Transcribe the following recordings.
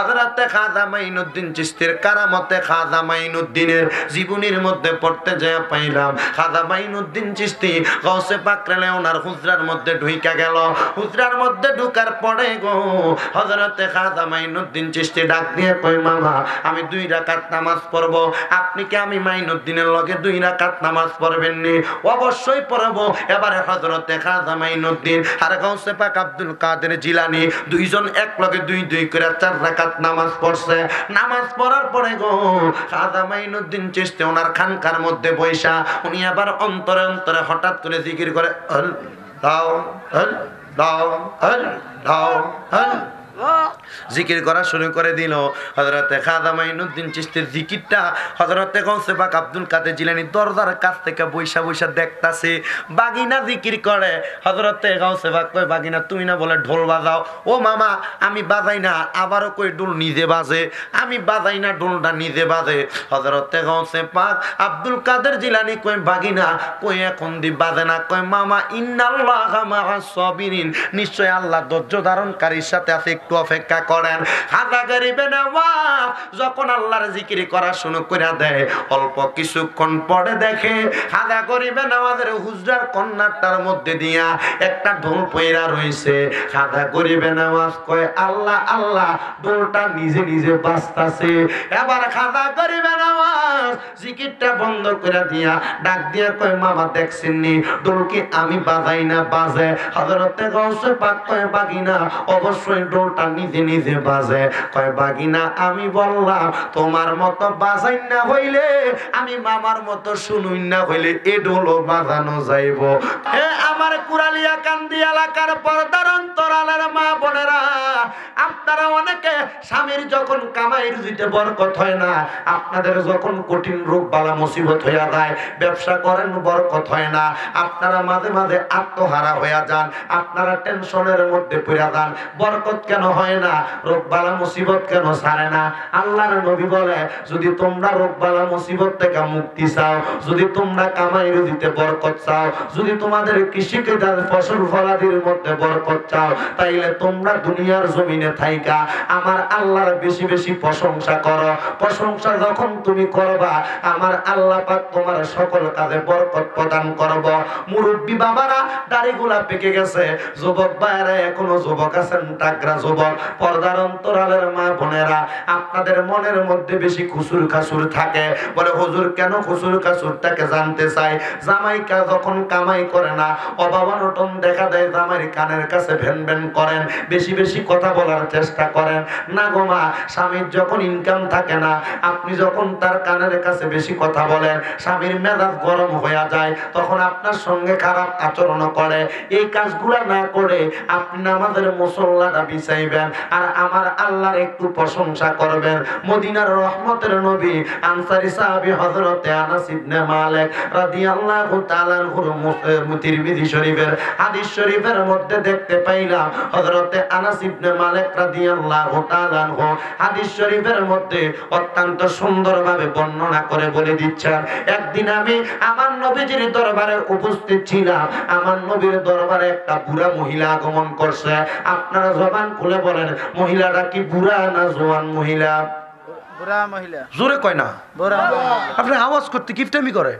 হযরতে খাজা মাইনুদ্দিন চিশতির কারামতে খাজা মাইনুদ্দিনের জীবনীর মধ্যে পড়তে যায় পাইলাম খাজা মাইনুদ্দিন চিশতি গৌসে পাক রে ওনার হুজরার মধ্যে ঢুইকা গেল। হুজরার মধ্যে ঢুকার পরে গো হযরতে খাজা মাইনুদ্দিন চিশতি ডাক দিয়ে কই, মামা আমি 2 রাকাত নামাজ পড়ব, আপনি কি আমি মাইনুদ্দিনের লগে 2 রাকাত নামাজ পড়বেন নি? অবশ্যই পড়ব। এবারে হযরতে খাজা মাইনুদ্দিন আর গৌসে পাক আব্দুল কাদের জিলানী দুইজন এক লগে 2 করে 4 রাকাত নামাজ পড়ছে। নামাজ পড়ার পরে গো খাজা মাইনুদ্দিন চিশতি ওনার খানকার মধ্যে বৈশা উনি আবার অন্তরে অন্তরে হঠাৎ করে জিকির করে, আল্লাহ আল্লাহ আল্লাহ আল্লাহ, জিকির করা শুরু করে দিল। হযরতে খাজা মাইনুদ্দিন চিশতির জিকিরটা হযরতে গৌসে পাক আব্দুল কাদের জিলানী দরজার কাছ থেকে বৈশা বৈশা দেখতাছে। বাগিনা জিকির করে। হযরতে গৌসে পাক কয়, বাগিনা তুমি না বলে ঢোল বাজাও? ও মামা আমি বাজাই না। আবারও কই ঢোল নিজে বাজে। আমি বাজাই না, ঢোলটা নিজে বাজে। হযরতে গৌসে পাক আব্দুল কাদের জিলানী কয়, বাগিনা কই এখন দি বাজে না? কয়, মামা ইন্নাল্লাহা মাআস সাবিরিন, নিশ্চয় আল্লাহ ধৈর্য ধারণকারীর সাথে আছে, একটু অপেক্ষা করেন। খাজা গরিবে নওয়াব যখন আল্লাহর জিকির করা শুরু করে দেয়, অল্প কিছুক্ষণ পরে দেখে খাজা গরিবে নওয়াজের হুজরার কন্যাটার মধ্যে দিয়া একটা ঢোল পয়রা রইছে। খাজা গরিবে নওয়াজ কয়, আল্লাহ আল্লাহ, ঢোলটা নিজে নিজে বাজতাছে। এবার খাজা গরিবে নওয়াজ জিকিরটা বন্ধ করে দিয়া ডাক দিয়া কয়, মামা দেখছেন নি ঢোল কি আমি বাজাই না বাজে? হযরতে গৌসে পাক কয়, বাগিনা অবশ্যই ঢোলটা নিজে নিজে বাজে। কয়, বাগিনা আমি বললাম তোমার মতো বাজাই না হইলে, আমি মামার মতো শুনুই না হইলে এ ঢোলও বাজানো যাইব। হে আমার কুরালিয়া কান্দি এলাকার পর্দার অন্তরালের মা বোনেরা, আপনারা অনেকে স্বামীর যখন কামাই রুজিতে বরকত হয় না, আপনাদের যখন কঠিন রোগ বালা মুসিবত হইয়া যায়, ব্যবসা করেন বরকত হয় না, আপনারা মাঝে মাঝে আত্মহারা হইয়া যান, আপনারা টেনশনের মধ্যে পড়ে যান। বরকত কেন হয় না? রোগ বালা মুসিবত কেন ছাড়ে না? আল্লাহর নবী বলে, যদি তোমরা রোগ বালা মুসিবত থেকে মুক্তি চাও, যদি তোমরা কামাই রুজিতে বরকত চাও, যদি তোমাদের কৃষিকাজ ফসল ফলাদির মধ্যে বরকত চাও, তাইলে তোমরা দুনিয়ার জমিনে থাইকা আমার আল্লাহর বেশি বেশি প্রশংসা করো। প্রশংসা যখন তুমি করবা, আমার আল্লাহ পাক তোমার সকল কাজে বরকত প্রদান করব। মুরব্বী বাবারা দাড়িগুলা পেকে গেছে, যুবক ভাইরা এখনো যুবক আছেন, টাকরা যুবক, পর্দার অন্তরালের মা বোনেরা, আপনাদের মনের মধ্যে বেশি খুসুর খাসুর থাকে। বলে হুজুর কেন খুসুর খাসুরটাকে জানতে চাই। জামাইকা যখন কামাই করে না, অভাব অনটন দেখা দেয়, জামাইয়ের কানের কাছে ভ্যান ভ্যান করেন, বেশি বেশি কথা বলার চেষ্টা করেন না গো মা। স্বামীর যখন ইনকাম থাকে না, আপনি যখন তার কানের কাছে বেশি কথা বলেন, স্বামীর মেজাজ গরম হয়ে যায়, তখন আপনার সঙ্গে খারাপ আচরণ করে। এই কাজগুলা না করে আপনি আমাদের মুসল্লাটা বিছাইবেন আর আমার আল্লাহর একটু প্রশংসা করবেন। মদিনার রহমতের নবী আনসারী সাহাবী হযরতে আনাস ইবনে মালিক রাদিয়াল্লাহু তাআলা আনহু তিরমিজি শরীফের হাদিস শরীফের মধ্যে দেখতে পাইলাম, হযরতে আনাস ইবনে মালিক রাদিয়াল্লাহু তাআলা আনহু হাদিস শরীফের মধ্যে অত্যন্ত সুন্দরভাবে বর্ণনা করে বলে দিচ্ছেন, একদিন আমি আমার নবীজির দরবারে উপস্থিত ছিলাম। আমার নবীর দরবারে একটা বুড়া মহিলা আগমন করছে। আপনারা জবান খুলে বলেন, মহিলাটা কি বুড়া না জওয়ান মহিলা? বুড়া মহিলা। জোরে কয় না, বুড়া। আপনি আওয়াজ করতে কিফটামি করে।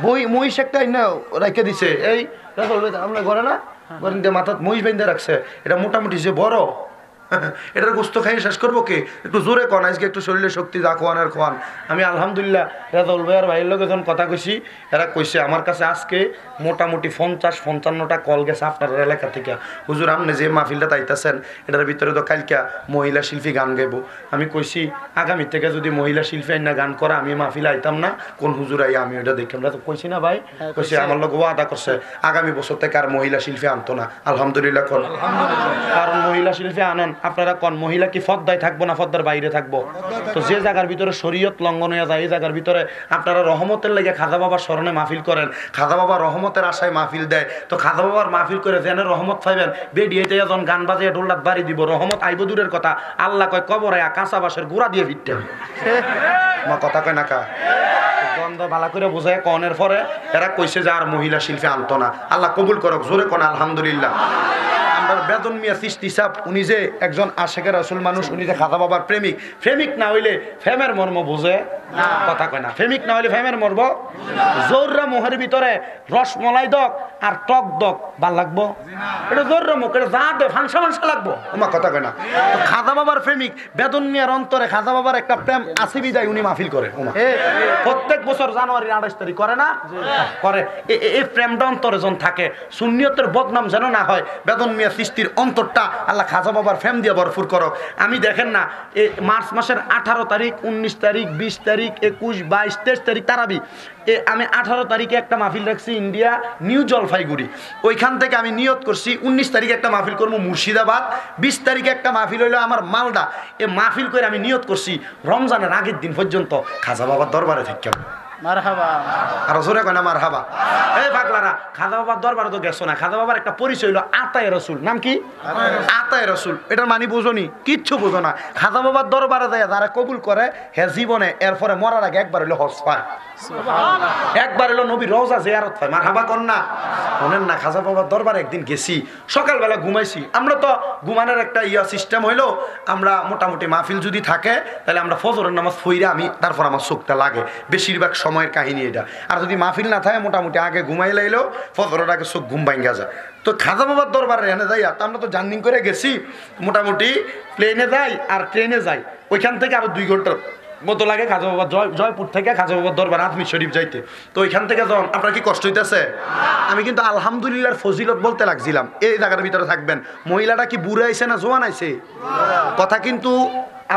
বই মহিষ একটা রাখে দিছে, এই আমরা ঘরে না ঘরেন দিয়ে মাথাত মহিষ বেঁধে রাখছে, এটা মোটামুটি যে বড়, এটার গোস্ত খাইয়ে শেষ করবো কে? একটু জোরে কন, আজকে একটু শরীরে শক্তি যা খোয়ান আর খোয়ান। আমি আলহামদুলিল্লাহ রেজাউল ভাই আর ভাইয়ের লোক যখন কথা কইছি, এরা কইছে আমার কাছে আজকে মোটামুটি 50-55টা কল গেছে আপনার এলাকা থেকে, হুজুর আপনি যে মাহফিলটা তাইতেছেন এটার ভিতরে তো কালকা মহিলা শিল্পী গান গাইব। আমি কইছি আগামী থেকে যদি মহিলা শিল্পী আইনা গান করা, আমি মাহফিল আইতাম না, কোন হুজুর আই আমি ওটা দেখি। আমরা তো কইছি না ভাই, কইছি আমার লোক ওয়াদা করছে আগামী বছর থেকে আর মহিলা শিল্পী আনতো না। আলহামদুলিল্লাহ কোন, কারণ মহিলা শিল্পী আনেন আপনারা কোন, মহিলা কি ফদ্দায় থাকবো না ফদ্দার বাইরে থাকবো? তো যে জায়গার ভিতরে শরীয়ত লঙ্ঘন হয়ে যায়, এই জায়গার ভিতরে আপনারা রহমতের লেগে খাজা বাবার স্মরণে মাহফিল করেন, খাজা বাবা রহমতের আশায় মাহফিল দেয়, তো খাজা বাবার মাহফিল করে যেন রহমত পাইবেন। বেডিয়েতে যখন গান বাজিয়ে ডোল্লাত বাড়ি দিব, রহমত আইব দূরের কথা, আল্লাহ কয় কবরে কাঁচা বাঁশের গুড়া দিয়ে ভিটতে মা কথা কয় না কা গন্ধ ভালো করে বোঝায় কনের পরে এরা কইছে যে আর মহিলা শিল্পী আনতো না। আল্লাহ কবুল করক, জোরে কোন আলহামদুলিল্লাহ। আমরা বেদন মিয়া চিশতি সাহেব উনি যে একজন আশেকের রাসূল মানুষ, উনি যে খাজা বাবার প্রেমিক। প্রেমিক না হইলে ফেমের মর্ম বোঝে না, কথা কয় না। প্রেমিক না হইলে ফেমের মর্ম জোররা মোহের ভিতরে রসমলাই দক আর টক দক ভাল লাগবো? এটা জোররা মুখ, এটা যা দে ফাংসা ফাংসা লাগবো, ওমা কথা কয় না। তো খাজা বাবার প্রেমিক বেদন মিয়ার অন্তরে খাজা বাবার একটা প্রেম আছে বিদায় উনি মাহফিল করে। ওমা প্রত্যেক বছর জানুয়ারির 28 তারিখ করে না? করে। এই প্রেমটা অন্তরে যখন থাকে, সুন্নিয়তের বদনাম যেন না হয়। বেদন মিয়া চিশতির অন্তরটা আল্লাহ খাজা বাবার প্রেম দিয়ে ভরপুর করো। আমি দেখেন না, এই মার্চ মাসের 18 তারিখ, 19 তারিখ, 20 তারিখ, 21, 22, 23 তারিখ তারাবি। আমি 18 তারিখে একটা মাহফিল রাখছি ইন্ডিয়া নিউ জলপাইগুড়ি। ওইখান থেকে আমি নিয়ত করছি 19 তারিখে একটা মাহফিল করবো মুর্শিদাবাদ, 20 তারিখে একটা মাহফিল হইলো আমার মালদা। এই মাহফিল করে আমি নিয়ত করছি রমজানের আগের দিন পর্যন্ত খাজা বাবার দরবারে থেকে। মারহাবা। আর জোরে কয় না মারহাবা। এই পাগলারা, খাজা বাবার দরবারে তো গেছো না। খাজা বাবার একটা পরিচয় হলো আতায়ে রসুল। নাম কি? আতায়ে রসুল। এটার মানে বুঝোনি? কিচ্ছু বুঝো না। খাজা বাবার দরবারে যায় যারা কবুল করে হে জীবনে এরপরে মরার আগে একবার হইলো হজ পায়, একবার হলো নবী রওজা জিয়ারত পায়। মারহাবা কর না? শোনেন না, খাজা বাবার দরবারে একদিন গেছি, সকালবেলা ঘুমাইছি। আমরা তো ঘুমানোর একটা সিস্টেম হইলো, আমরা মোটামুটি মাহফিল যদি থাকে তাহলে আমরা ফজরের নামাজ পড়িয়া আমি তারপর আমার চোখটা লাগে, বেশিরভাগ সময়ের কাহিনী এটা। আর যদি মাহফিল না থাকে মোটামুটি আগে ঘুমাই লাইলেও ফজরের আগে চোখ ঘুম ভাঙ্গা যায়। তো খাজা বাবার দরবারে এনে যাই, আর আমরা তো জার্নি করে গেছি, মোটামুটি প্লেনে যাই আর ট্রেনে যাই, ওইখান থেকে আরো 2 ঘন্টার মতো লাগে খাজা বাবার জয়পুর থেকে খাজা বাবার দরবার আজমির শরীফ যাইতে। তো ওইখান থেকে যখন আপনার কি কষ্ট হইতেছে? আমি কিন্তু আলহামদুলিল্লাহর ফজিলত বলতে লাগছিলাম। এই জায়গার ভিতরে থাকবেন, মহিলাটা কি বুড়ে আইছে না জোয়ান আইছে? কথা কিন্তু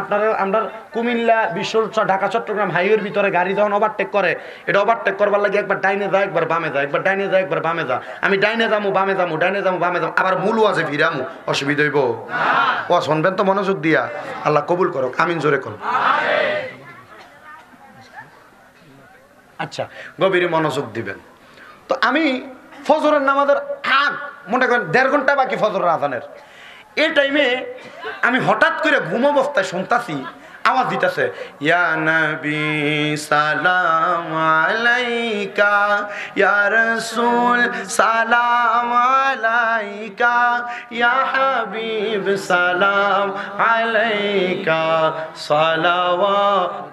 আপনারা আমরা কুমিল্লা বিশ্ব ঢাকা চট্টগ্রাম হাইওয়ের ভিতরে গাড়ি যখন ওভারটেক করে, এটা ওভারটেক করবার লাগে একবার ডাইনে যায় একবার বামে যায়, একবার ডাইনে যায় একবার বামে যা। আমি ডাইনে যাবো বামে যাবো, ডাইনে যাবো বামে যাবো, আবার মূলও আছে ফিরামু, অসুবিধা হইব? ও শুনবেন তো মনোযোগ দিয়া, আল্লাহ কবুল করো, আমিন জোরে করো। আচ্ছা, গভীরে মনোযোগ দিবেন। তো আমি ফজরের নামাজের আগ মনে করেন 1.5 ঘন্টা বাকি ফজরের আজানের, এই টাইমে আমি হঠাৎ করে ঘুম অবস্থায় শুনতাছি আওয়াজ দিতেছে, ইয়া নবী সালাম আলাইকা, ইয়া রাসূল সালাম আলাইকা, ইয়া হাবিব সালাম আলাইকা, সালাওয়াতুল্লাহ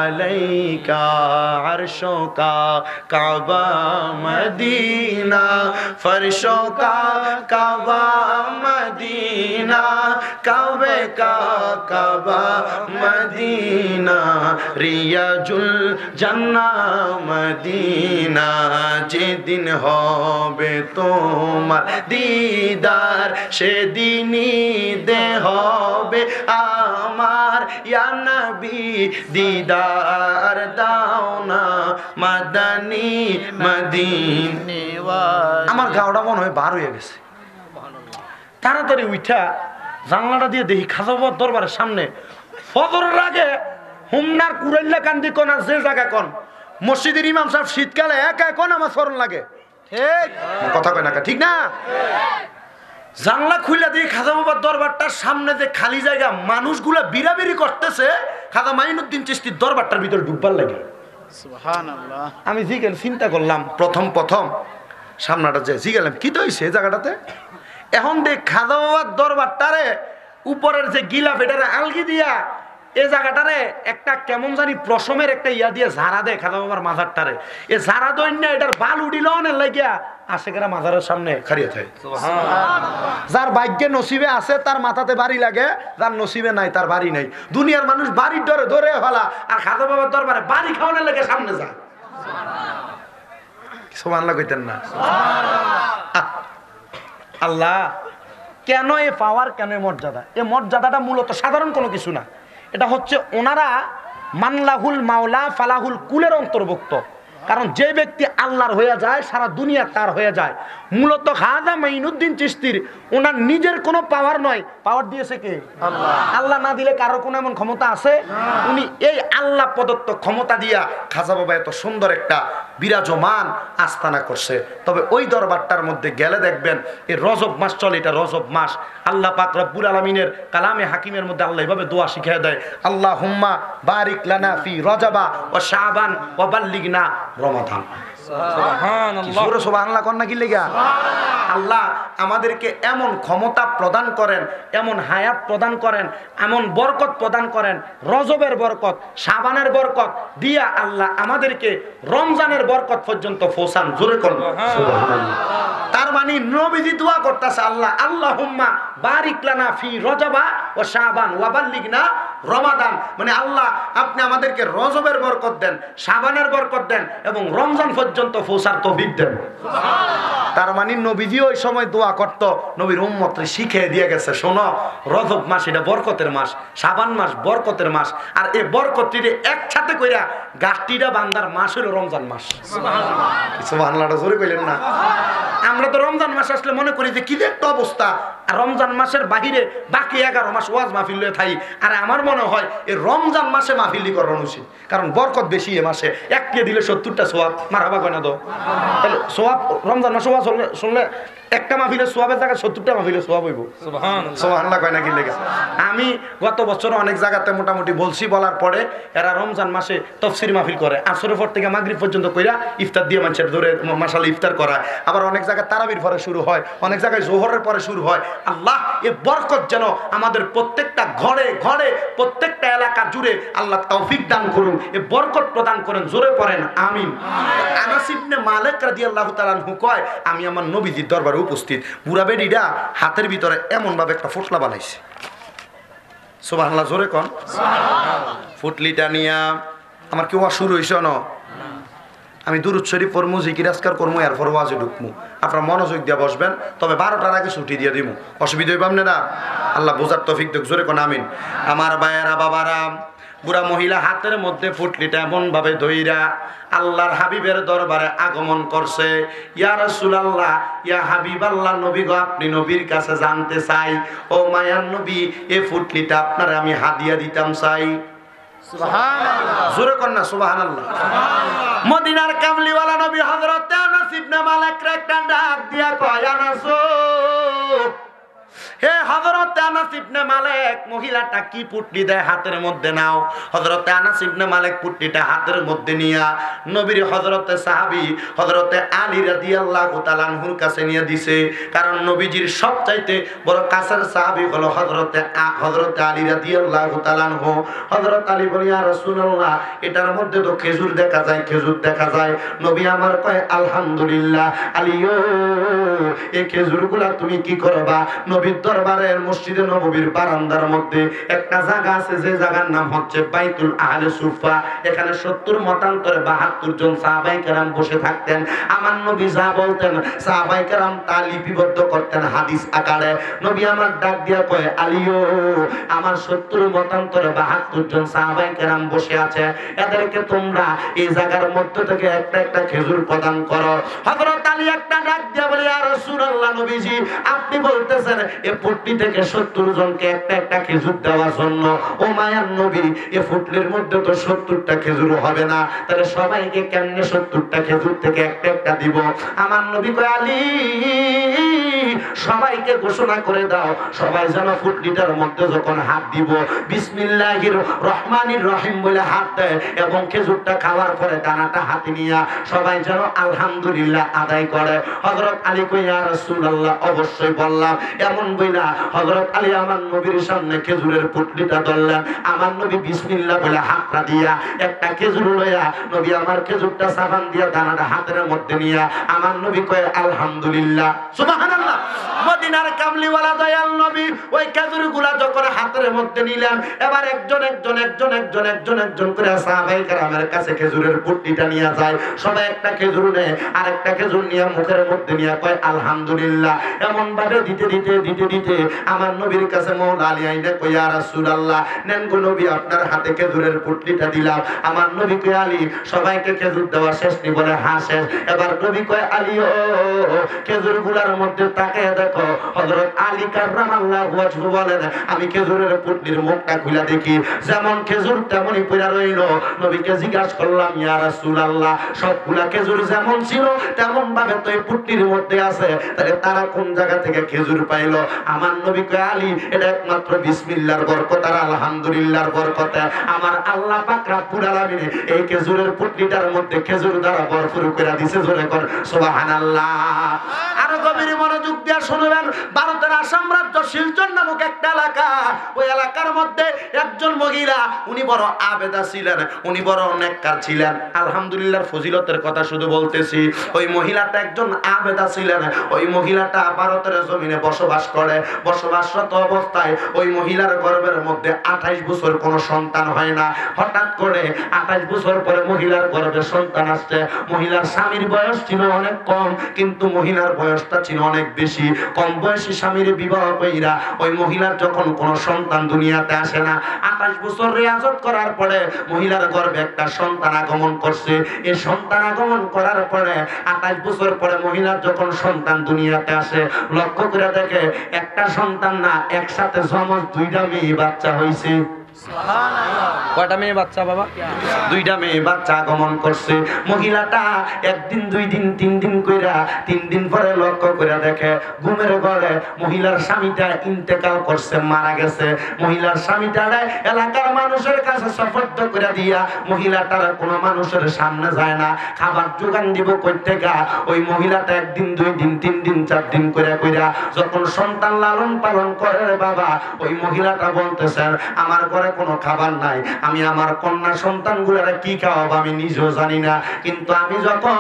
আলাইকা, আরশো কা কাবা মদিনা, ফরশো কা কাবা মদিনা, কাবে কা কাবা মদিনা, রিয়াজুল জান্নাহ মদিনা, যেদিন হবে তোমার দিদার সেদিনই দে হবে আমার, ইয়া নবী দিদার দাও না মাদানী মদিনা। আমার গাওটা মনে হয় বার হয়ে গেছে। তাড়াতাড়ি উঠা জানলাটা দিয়ে দেখি খাজা বাবার দরবারের সামনে ফজরের আগে হুমনার কুরাইল্লা কান্দি কোন আর যে জায়গা কোন মসজিদের ইমাম সাহেব শীতকালে একা কোন আমার স্মরণ লাগে, ঠিক কথা কয় না? ঠিক না? জানলা খুলে দিয়ে খাজা বাবার দরবারটার সামনে যে খালি জায়গা, মানুষগুলা বিরাবিরি করতেছে, খাজা মাইনুদ্দিন চিশতির দরবারটার ভিতরে ঢুকবার লাগে। সুবহানাল্লাহ। আমি জিগেল চিন্তা করলাম প্রথম সামনাটা যে জিগেলাম কি তো হয়েছে এই জায়গাটাতে। এখন দেখ খাজা বাবার দরবারটারে উপরের যে গিলাফ এটারে আলগি দিয়া এই জায়গাটারে একটা কেমন জানি প্রশমের একটা ইয়া দিয়ে ঝাড়া দেয় খাজা বাবার মাজারটারে। এ ঝাড়া দই না এটার বাল উঠিল অনেক লাগিয়া আশেকেরা মাজারের সামনে খাড়িয়ে থাকে। যার ভাগ্যে নসিবে আছে তার মাথাতে বাড়ি লাগে, যার নসিবে নাই তার বাড়ি নাই। দুনিয়ার মানুষ বাড়ির ডরে ধরে ফেলা, আর খাজা বাবার দরবারে বাড়ি খাওয়ানোর লেগে সামনে যায়। সুবহানাল্লাহ কইতেন না? আল্লাহ কেন এ পাওয়ার, কেন এ মর্যাদা? এ মর্যাদাটা মূলত সাধারণ কোনো কিছু না, এটা হচ্ছে ওনারা মানলাহুল মাওলা ফালাহুল কুলের অন্তর্ভুক্ত। কারণ যে ব্যক্তি আল্লাহর হয়ে যায় সারা দুনিয়া তার হয়ে যায়। মূলত খাজা মাইনুদ্দিন চিশতির ওনার নিজের কোনো পাওয়ার নয়, পাওয়ার দিয়েছে কে? আল্লাহ। আল্লাহ না দিলে কারো কোনো এমন ক্ষমতা আছে? উনি এই আল্লাহ প্রদত্ত ক্ষমতা দিয়া খাজা বাবা এত সুন্দর একটা বিরাজমান আস্তানা করছে। তবে ওই দরবারটার মধ্যে গেলে দেখবেন এই রজব মাস চলে, এটা রজব মাস। আল্লাহ পাক রব্বুল আলামিনের কালামে হাকিমের মধ্যে আল্লাহ এভাবে দোয়া শিখিয়ে দেয়, আল্লাহুম্মা বারিক লানা ফি রজবা ওয়া শাবান ওয়া বাল্লিগনা রমাদান। জোরে সুবহানাল্লাহ কোন না কি লেগা? আল্লাহ আমাদেরকে এমন ক্ষমতা প্রদান করেন, এমন হায়াত প্রদান করেন, এমন বরকত প্রদান করেন, রজবের বরকত, শাবানের বরকত দিয়া আল্লাহ আমাদেরকে রমজানের বরকত পর্যন্ত পৌঁছান। জোরে করুন সুবহানাল্লাহ। তার মানে নবীজি দোয়া করতেছে, আল্লাহ আল্লাহুম্মা বারিক লানা ফি রজবা ও শাবান ওয়া বাল্লিগনা রমাদান। মানে আল্লাহ আপনি আমাদেরকে রজবের বরকত দেন, শাবানের বরকত দেন এবং রমজান পর্যন্ত পৌঁছার তৌফিক দেন। তার মানে নবীজি ওই সময় দোয়া করত, নবীর উম্মতকে শিখিয়ে দিয়ে গেছে, শোনো রজব মাস এটা বরকতের মাস, শাবান মাস বরকতের মাস, আর এই বরকতটিরে একসাথে কইরা গাছটিটা বান্দার মাস হলো রমজান মাস। সুবহানাল্লাহ জোরে কইলেন না? আমরা তো রমজান মাস আসলে মনে করি যে কি যে একটা অবস্থা, আর রমজান মাসের বাহিরে বাকি 11 মাস ওয়াজ মাহফিল লয়ে থাই। আর আমার মনে হয় এই রমজান মাসে মাহফিলি করানো উচিত, কারণ বরকত বেশি এ মাসে। এককে দিলে 70টা সোয়াব, মারহাবা কয় না তো? তাহলে সোয়াব রমজান মাসে ওয়াজ শুনলে একটা মাহফিলের সোয়াবের জায়গায় 70টা মাহফিলের সোয়াব হইব। সুবহানাল্লাহ কয় না কি লেগে? আমি গত বছর অনেক জায়গাতে মোটামুটি বলছি, বলার পরে এরা রমজান মাসে তফসির মাহফিল করে, আসরের পর থেকে মাগরিব পর্যন্ত কইরা ইফতার দিয়ে মানুষের ধরে মাশাআল্লাহ ইফতার করায়। আবার অনেক জায়গায় তারাবির পরে শুরু হয়, অনেক জায়গায় জোহরের পরে শুরু হয়। আল্লাহ এই বরকত যেন আমাদের প্রত্যেকটা ঘরে ঘরে প্রত্যেকটা এলাকা জুড়ে আল্লাহ তৌফিক দান করুন, এই বরকত প্রদান করেন। জোরে পড়েন আমিন। আনাস ইবনে মালিক রাদিয়াল্লাহু তাআলা আনহু কয়, আমি আমার নবীজির দরবারে উপস্থিত, বুড়া বেডিটা হাতের ভিতরে এমন ভাবে একটা ফুটলা বানাইছে। সুবহানাল্লাহ জোরে কোন সুবহানাল্লাহ। ফুটলিটা নিয়া আমার কি ওয়াজ শুরু হইছে না? আমি দুরূদ শরীফ পড়মু, জিকির আজকার করমু, এরপর ওয়াজে ঢুকমু। আপনারা মনোযোগ দিয়ে বসবেন, তবে 12টার আগে ছুটি দিয়ে দিমু, অসুবিধা হইব না? আল্লাহ বোঝার তৌফিক দেখ। জোরে কোন আমিন। আমার ভাইয়েরা বাবারা, বুড়া মহিলা হাতের মধ্যে ফুটলিটা এমন ভাবে ধইরা আল্লাহর হাবিবের দরবারে আগমন করছে। ইয়া রাসূলুল্লাহ, ইয়া হাবিবাল্লাহ, নবী গো আপনি নবীর কাছে জানতে চাই, ও মায়ার নবী এই ফুটলিটা আপনারে আমি হাদিয়া দিতাম চাই। সুবহানাল্লাহ জোরে কোন না সুবহানাল্লাহ। মদিনার কামলিওয়ালা নবী হযরত আনাস ইবনে মালিক একটা ডাক দিয়া কয়, আনাস হে হযরত আনাস ইবনে মালিক, মহিলাটা কি পুটলি দেয় হাতের মধ্যে নাও। হযরত আনাস ইবনে মালিক পুটলিটা হাতের মধ্যে নিয়া নবীর হযরতে সাহাবী হযরতে আলী রাদিয়াল্লাহু তাআলা আনহুর কাছে নিয়ে দিছে, কারণ নবীজির সবচাইতে বড় কাছের সাহাবী হলো হযরতে আলী রাদিয়াল্লাহু তাআলা আনহু। হযরত আলী বলে, ইয়া রাসূলুল্লাহ, এটার মধ্যে তো খেজুর দেখা যায়, খেজুর দেখা যায়। নবী আমার কয়, আলহামদুলিল্লাহ আলীও, এই খেজুরগুলা তুমি কি করবা? নবীর দরবারের মসজিদে নববীর বারান্দার মধ্যে একটা জায়গা আছে, যে জায়গার নাম হচ্ছে বাইতুল আহলে সুফা। এখানে 70 মতান্তরে 72 জন সাহাবায়ে কেরাম বসে থাকতেন। আমার নবী যা বলতেন সাহাবায়ে কেরাম তা লিপিবদ্ধ করতেন হাদিস আকারে। নবী আমার ডাক দিয়া কয়, আলীও, আমার 70 মতান্তরে 72 জন সাহাবায়ে কেরাম বসে আছে, এদেরকে তোমরা এই জায়গার মধ্যে থেকে একটা একটা খেজুর প্রদান করো। হযরত আলী একটা ডাক দিয়া বলে, ইয়া রাসূলুল্লাহ, নবীজি আপনি বলতেছেন এই ফুটলি থেকে 70 জনকে একটা একটা খেজুর দেওয়ার জন্য। ও মায়ার নবী, এই ফুটলির মধ্যে তো 70টা খেজুর হবে না, তাহলে সবাইকে কেমনে 70টা খেজুর থেকে একটা একটা দিব? আমার নবী কয়, আলী, সবাইকে ঘোষণা করে দাও, সবাই যেন ফুটলিটার মধ্যে যখন হাত দিব বিসমিল্লাহির রহমানির রহিম বলে হাত দেয়, এবং খেজুরটা খাওয়ার পরে দানাটা হাতে নিয়ে সবাই যেন আলহামদুলিল্লাহ আদায় করে। হযরত আলী কয়, ইয়া রাসূলুল্লাহ, অবশ্যই বললাম। এমন বইলা হযরত আলী আমার নবীর সামনে খেজুরের পুটলিটা ধরলেন। আমার নবী বিসমিল্লাহ বলে হাতটা দিয়া একটা খেজুর লইয়া নবী আমার খেজুরটা সাবান দিয়া দানাটা হাতের মধ্যে নিয়া আমার নবী কয়, আলহামদুলিল্লাহ। সুবহানাল্লাহ। মদিনার কামলিওয়ালা দয়াল নবী ওই খেজুরগুলা যখন হাতের মধ্যে নিলেন, এবার একজন একজন একজন একজন একজন একজন করে সাহাবায়ে কেরামের কাছে খেজুরের পুটলিটা নিয়ে যায়। সবাই একটা খেজুর নেয়, আরেকটা খেজুর নিয়ে মুখের মধ্যে নিয়ে কয়, আলহামদুলিল্লাহ। এমন ভাবে দিতে দিতে দিতে দিতে আমার নবীর কাছে মওলা আলী আইনা কয়, ইয়া রাসূলুল্লাহ, নেন গো নবী, আপনার হাতে খেজুরের পুটলিটা দিলাম। আমার নবী কয়, আলী, সবাইকে খেজুর দেওয়া শেষ নি? বলে হ্যাঁ শেষ। এবার নবী কয়, আলী ও, খেজুরগুলার মধ্যে তাকায় দেখো তো হযরত আলী কাররামাল্লাহু ওয়াজহু বলেন আমি খেজুরের পুটলির মুখটা খুলে দেখি যেমন খেজুর তেমনই পড়ে রইল। নবীকে জিজ্ঞাসা করলাম ইয়া রাসূলুল্লাহ সবগুলা খেজুর যেমন ছিল তেমন ভাবে তো এই পুটলির মধ্যে আছে, তাহলে তারা কোন জায়গা থেকে খেজুর পাইলো? আমার নবী কয় আলী এটা একমাত্র বিসমিল্লাহর বরকত আর আলহামদুলিল্লাহর বরকতে আমার আল্লাহ পাক রব্বুল আলামিন এই খেজুরের পুটলিটার মধ্যে খেজুর দ্বারা ভরপুর করে দিয়েছে। জোরে কর সুবহানাল্লাহ। আর গভীর মনোযোগ দিয়ে শুনবেন, ভারতের আসাম রাজ্য শিলচর নামক একটা এলাকা, ওই এলাকার মধ্যে একজন মহিলা, উনি বড় আবেদা ছিলেন, উনি বড় নেককার ছিলেন। আলহামদুলিল্লাহর ফজিলতের কথা শুধু বলতেছি। ওই মহিলাটা একজন আবেদা ছিলেন। ওই মহিলাটা ভারতের জমিনে বসবাস করে। বসবাসরত অবস্থায় ওই মহিলার গর্ভের মধ্যে 28 বছর কোনো সন্তান হয় না। হঠাৎ করে 28 বছর পরে মহিলার গর্ভে সন্তান আসছে। মহিলার স্বামীর বয়স ছিল অনেক কম, কিন্তু মহিলার বয়সটা ছিল অনেক বেশি। কম বয়সী স্বামীর বিবাহ কইরা ওই মহিলার যখন কোনো সন্তান দুনিয়াতে আসে না, 28 বছর রিয়াজত করার পরে মহিলার গর্ভে একটা সন্তান আগমন করছে। এই সন্তান আগমন করার পরে 28 বছর পরে মহিলার যখন সন্তান দুনিয়াতে আসে, লক্ষ্য করে দেখে একটা সন্তান না, একসাথে জমজ 2টা মেয়ে বাচ্চা হয়েছে। কয়টা মেয়ে বাচ্চা বাবা? 2টা মেয়ে বাচ্চা আগমন করছে। মহিলাটা একদিন 2 দিন 3 দিন কইরা 3 দিন পরে লক্ষ্য করে দেখে ঘুমের ঘরে মহিলার স্বামীটা ইন্তেকাল করছে, মারা গেছে। মহিলার স্বামীটারে এলাকার মানুষের কাছে সুপর্দ করে দিয়া মহিলাটার কোনো মানুষের সামনে যায় না। খাবার জোগান দিব কই থেকে? ওই মহিলাটা একদিন 2 দিন 3 দিন 4 দিন কইরা যখন সন্তান লালন পালন করে রে বাবা, ওই মহিলাটা বলতেছেন আমার ঘরে কোনো খাবার নাই, আমি আমার কন্যা সন্তানগুলোরে কি খাওয়াবো আমি নিজেও জানি না। কিন্তু আমি যখন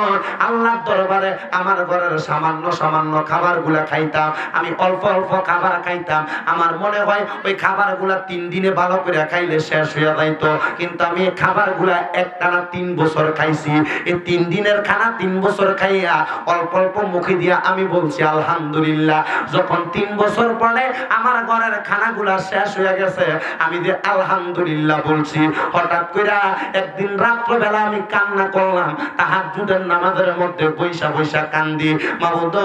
আল্লাহর দরবারে আমার ঘরের সামান্য সামান্য খাবারগুলা খাইতাম, আমি অল্প অল্প খাবার খাইতাম, আমার মনে হয় ওই খাবারগুলা 3 দিনে ভালো করে খাইলে শেষ হয়ে যাইতো। কিন্তু আমি এই খাবারগুলা একটানা 3 বছর খাইছি। এই 3 দিনের খানা 3 বছর খাইয়া অল্প অল্প মুখে দিয়া আমি বলছি আলহামদুলিল্লাহ। যখন 3 বছর পরে আমার ঘরের খানাগুলা শেষ হয়ে গেছে, আমি যে আলহামদুলিল্লাহ বলছি, হঠাৎ করে একদিন রাত্রবেলা আমি কান্না করলাম। তাহাজ্জুদের নামাজের মধ্যে বৈশা বৈশা কান্দি, মাবুদ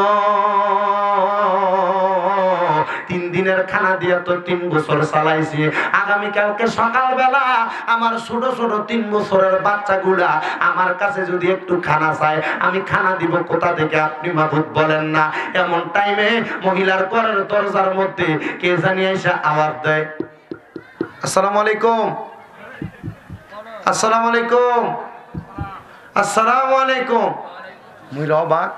3 দিনের খানা দিয়ে তো 3 বছর চালাইছি, আগামীকালকে সকালবেলা আমার ছোট ছোট 3 বছরের বাচ্চাগুলা আমার কাছে যদি একটু খানা চায়, আমি খানা দিব কোথা থেকে আপনি মাবুদ বলেন না। এমন টাইমে মহিলার ঘরের দরজার মধ্যে কে জানি এসে আওয়াজ দেয়, আসসালামু আলাইকুম, আসসালামু আলাইকুম, আসসালামু আলাইকুম। মহিলা অবাক,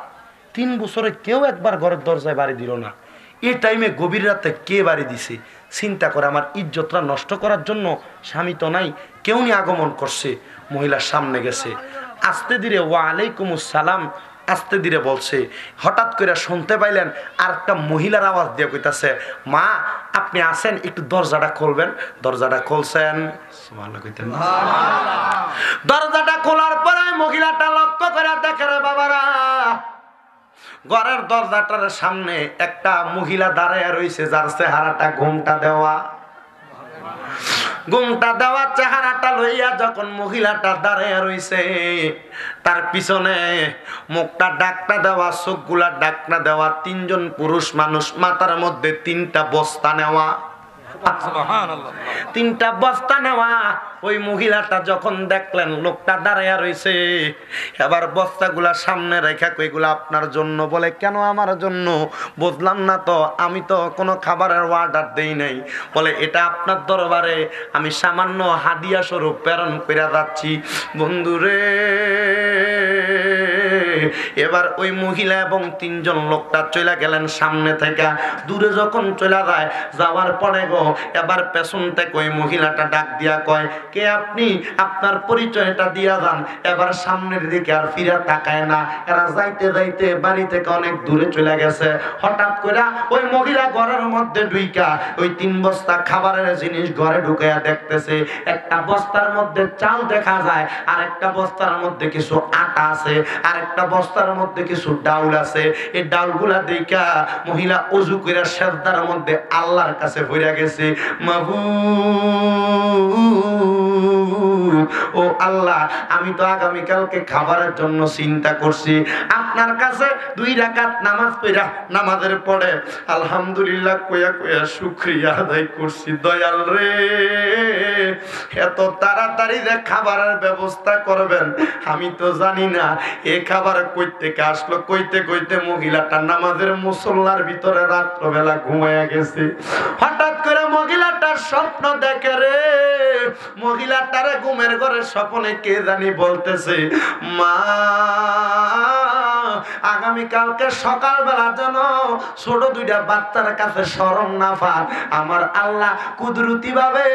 3 বছরে কেউ একবার ঘরের দরজায় বাড়ি দিল না। এই টাইমে গভীর রাতে কে বাড়ি দিছে? চিন্তা করে আমার ইজ্জতটা নষ্ট করার জন্য স্বামী তো নাই, কেউ নি আগমন করছে। মহিলার সামনে গেছে, আস্তে ধীরে ওয়ালাইকুমুস সালাম আস্তে ধীরে বলছে। হঠাৎ করে শুনতে পাইলেন আর একটা মহিলার আওয়াজ দিয়ে কইতাছে, মা আপনি আসেন, একটু দরজাটা খুলবেন। দরজাটা খুলছেন, দরজাটা খোলার পরে মহিলাটা লক্ষ্য করে দেখে রে বাবারা, ঘরের দরজাটার সামনে একটা মহিলা দাঁড়ায় রয়েছে, যার চেহারাটা ঘুমটা দেওয়া। ঘুমটা দেওয়া চেহারাটা লইয়া যখন মহিলাটা দাঁড়ায় রইছে, তার পিছনে মুখটা ডাকনা দেওয়া, চোখগুলা ডাকনা দেওয়া 3 জন পুরুষ মানুষ, মাথার মধ্যে 3টা বস্তা নেওয়া। 3টা বস্তা নেওয়া। ওই মহিলাটা যখন দেখলেন লোকটা দাঁড়াইয়া রয়েছে, এবার বস্তাগুলা সামনে রেখা কইগুলা আপনার জন্য। বলে কেন আমার জন্য? বুঝলাম না তো, আমি তো কোনো খাবারের অর্ডার দেই নাই। বলে এটা আপনার দরবারে আমি সামান্য হাদিয়া স্বরূপ প্রেরণ করে যাচ্ছি। বন্ধুরে, এবার ওই মহিলা এবং 3 জন লোকটা চলে গেলেন সামনে থেকে। দূরে যখন চলে যায়, যাওয়ার পরে গো এবার পেছন থেকে ওই মহিলাটা ডাক দিয়া কয়, কে আপনি? আপনার পরিচয়টা দিয়া যান। এবার সামনের দিকে আর ফিরে তাকায় না। এরা যাইতে যাইতে বাড়ি থেকে অনেক দূরে চলে গেছে। হঠাৎ করে ওই মহিলা ঘরের মধ্যে ঢুইকা ওই 3 বস্তা খাবারের জিনিস ঘরে ঢুকাইয়া দেখতেছে। একটা বস্তার মধ্যে চাল দেখা যায়, আর একটা বস্তার মধ্যে কিছু আটা আছে, আর একটা বস্তার মধ্যে কিছু ডাউল আছে। এই ডাউলগুলা দেখা মহিলা ওযু করে সেজদার মধ্যে আল্লাহর কাছে পড়ে গেছে, মাবুদ ও আল্লাহ, আমি তো আগামীকালকে খাবারের জন্য চিন্তা করছি, আপনার কাছে 2 রাকাত নামাজ পড়া নামাজের পরে আলহামদুলিল্লাহ কইয়া কইয়া শুকরিয়া আদায় করছি। দয়াল রে, এত তাড়াতাড়ি যে খাবারের ব্যবস্থা করবেন আমি তো জানি না। এই খাবার কই থেকে আসলো, কইতে কইতে মহিলাটা নামাজের মুসল্লার ভিতরে রাত্রবেলা ঘুমায়া গেছে। হঠাৎ করে মহিলাটার স্বপ্ন দেখে রে, মহিলাটারে ঘুমের ঘরে স্বপ্নে কে জানি বলতেছে, মা আগামীকালকে সকালবেলা যেন ছোট 2টা বাচ্চার কাছে শরম না পায়। আমার আল্লাহ কুদরতি ভাবে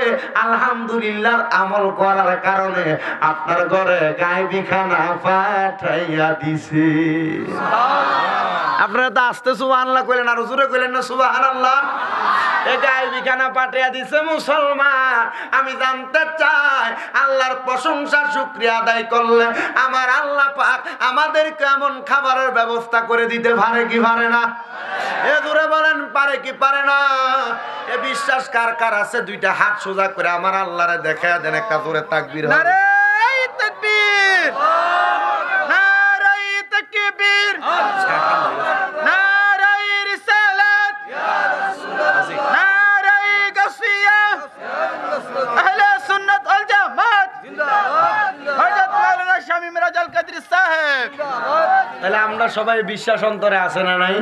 আলহামদুলিল্লাহর আমল করার কারণে আপনার ঘরে গায়েবী খানা পাঠাইয়া দিছে। আপনারা তো আস্তে সুবহানাল্লাহ কইলেন, আর জোরে কইলেন না সুবহানাল্লাহ? এই গায়েবী খানা পাঠিয়ে দিছে মুসলমান। আমি জানতে চাই আল্লাহর প্রশংসা শুকরিয়া আদায় করলে আমার আল্লাহ পাক আমাদের কেমন খাবারের ব্যবস্থা করে দিতে পারে কি পারে না? এ জোরে বলেন, পারে কি পারে না? এ বিশ্বাস কার কার আছে? 2টা হাত সোজা করে আমার আল্লাহরে দেখায়া দেন, একটা জোরে তাকবীর হবে। নারে তাকবীর, নারে তাকবীর, নারে রিসালাত, ইয়া রাসূলুল্লাহ, নারে গাসিয়া, আহলে সুন্নাত ওয়াল জামাত জিন্দাবাদ, হযরত মাওলানা শামীম রাজাল কাদরী সাহেব। তাহলে আমরা সবাই বিশ্বাস অন্তরে আছে না নাই?